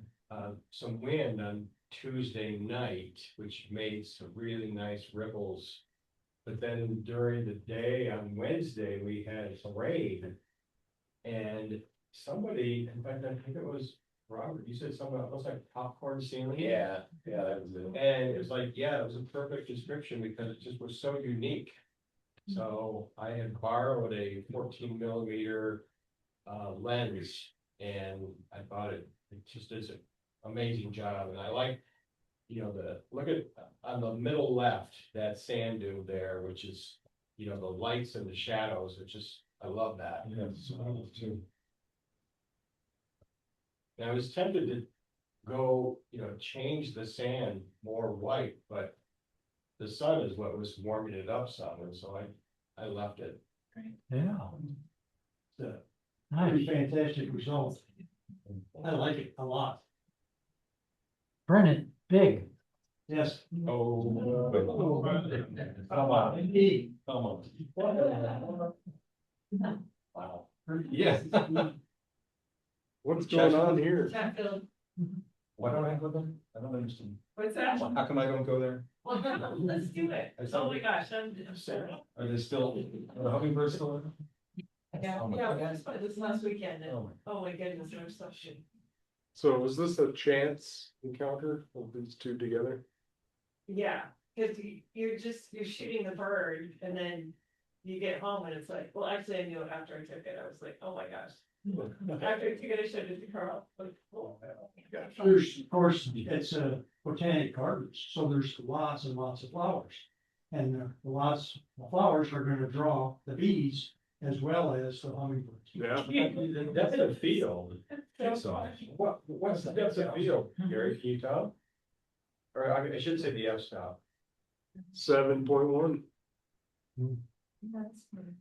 some wind on Tuesday night, which made some really nice ripples. But then during the day on Wednesday, we had some rain. And somebody, in fact, I think it was Robert, you said something, it looks like popcorn ceiling. Yeah, that was it. And it was like, yeah, it was a perfect description because it just was so unique. So I had borrowed a 14 millimeter lens, and I thought it just does an amazing job. And I like, look at on the middle left, that sand dune there, which is, the lights and the shadows. It just, I love that. Yeah, so too. And I was tempted to go, change the sand more white, but the sun is what was warming it up some, and so I left it. Yeah. It's a pretty Nice. fantastic result. I like it a lot. Print it big. Yes. Oh. Come on. Indeed. Come on. Wow. Yes. What's going on here? Chatfield. Why don't I go there? I don't understand. What's that? How come I don't go there? Well, let's do it. Oh my gosh, I'm Are they still, are the hummingbirds still there? Yeah, Oh my yeah, God. this last weekend, and, Oh oh my goodness, there was so shit. So was this a chance encounter of these two together? Yeah, cause you're shooting the bird, and then you get home and it's like, well, actually, I knew it after I took it, I was like, oh my gosh. After I took it, I showed it to Carl, like, oh. There's, of course, it's a botanic gardens, so there's lots and lots of flowers. And lots of flowers are gonna draw the bees as well as the hummingbirds. Yeah. The depth of field. Jigsaw. What's the depth of field, Gary, can you tell? Or I should say the f-stop. 7.1.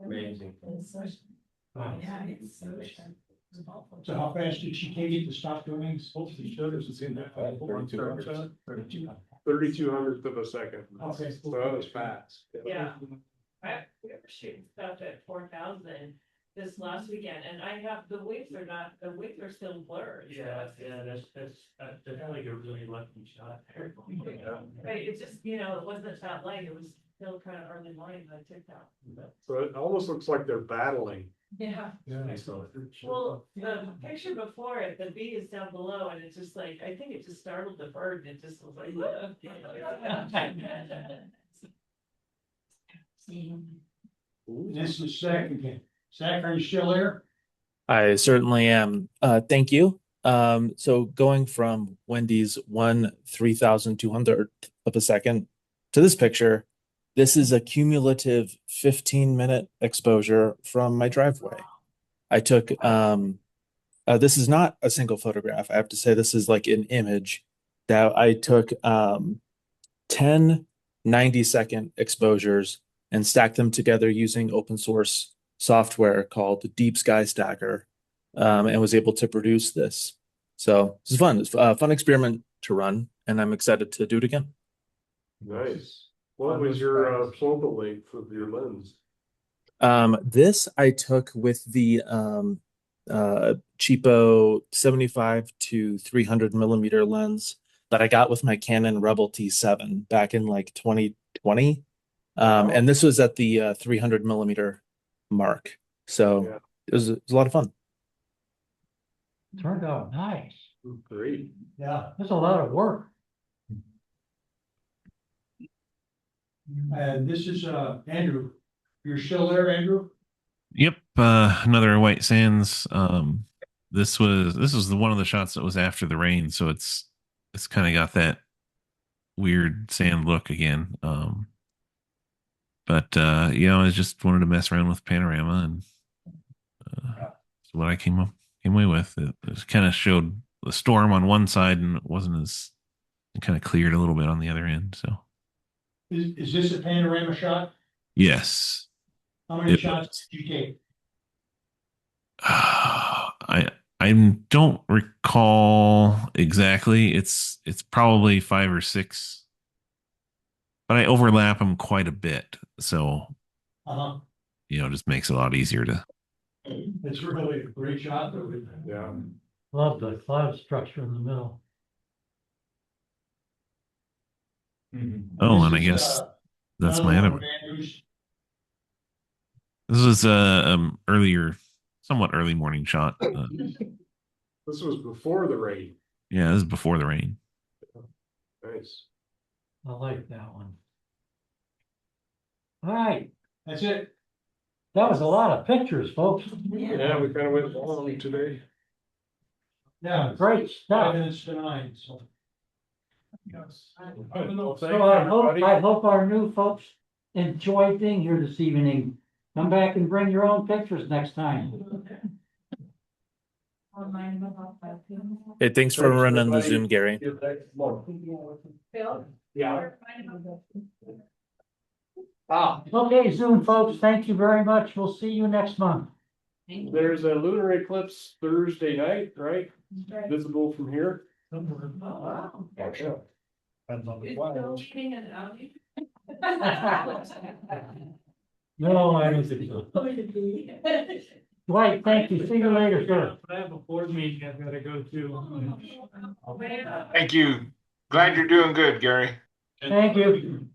Amazing. Yeah, it's so sharp. So how fast did she take it to stop doing? She showed us, it's in that. 3200th of a second. Okay. So that was fast. Yeah. We were shooting stuff at 4,000 this last weekend, and I have, the wings are still blurred. Yeah, that's like a really lucky shot there. Right, it just, it wasn't that light, it was still kind of early morning when I took that. So it almost looks like they're battling. Yeah. Yeah. Well, the picture before it, the bee is down below, and it's just like, I think it just startled the bird, and it just was like, "Whoa." This is Zach again. Zach, are you still there? I certainly am. Thank you. So going from Wendy's 1/3200th of a second to this picture, this is a cumulative 15-minute exposure from my driveway. I took, this is not a single photograph. I have to say this is like an image that I took 10 90-second exposures and stacked them together using open source software called Deep Sky Stacker, and was able to produce this. So this is fun. It's a fun experiment to run, and I'm excited to do it again. Nice. What was your focal length of your lens? This I took with the cheapo 75 to 300 millimeter lens that I got with my Canon Rebel T7 back in like 2020. And this was at the 300 millimeter mark. So it was a lot of fun. Turned out nice. Great. Yeah. There's a lot of work. And this is, Andrew. You're still there, Andrew? Yep, another White Sands. This was the one of the shots that was after the rain, so it's kind of got that weird sand look again. But I just wanted to mess around with panorama, and that's what I came away with. It kind of showed the storm on one side, and it kind of cleared a little bit on the other end. So Is this a panorama shot? yes, How many shots did you take? I don't recall exactly. It's probably 5 or 6, but I overlap them quite a bit, so it just makes it a lot easier to. It's really a great shot. Yeah. Love the cloud structure in the middle. Oh, and I guess that's my other one. This was somewhat early morning shot. This was before the rain. Yeah, this is before the rain. Nice. I like that one. All right. That's it. That was a lot of pictures, folks. Yeah, we kind of went long today. Yeah, Great stuff. 5 minutes to 9, so. So I hope our new folks enjoyed being here this evening. Come back and bring your own pictures next time. Hey, thanks for running the Zoom, Gary. Yeah. Okay, Zoom folks, thank you very much. We'll see you next month. There's a lunar eclipse Thursday night, right? Visible from here. Wow. Yeah. No, I don't think so. Dwight, thank you. See you later, sir. I have a board meeting I've got to go to. Thank you. Glad you're doing good, Gary. Thank you.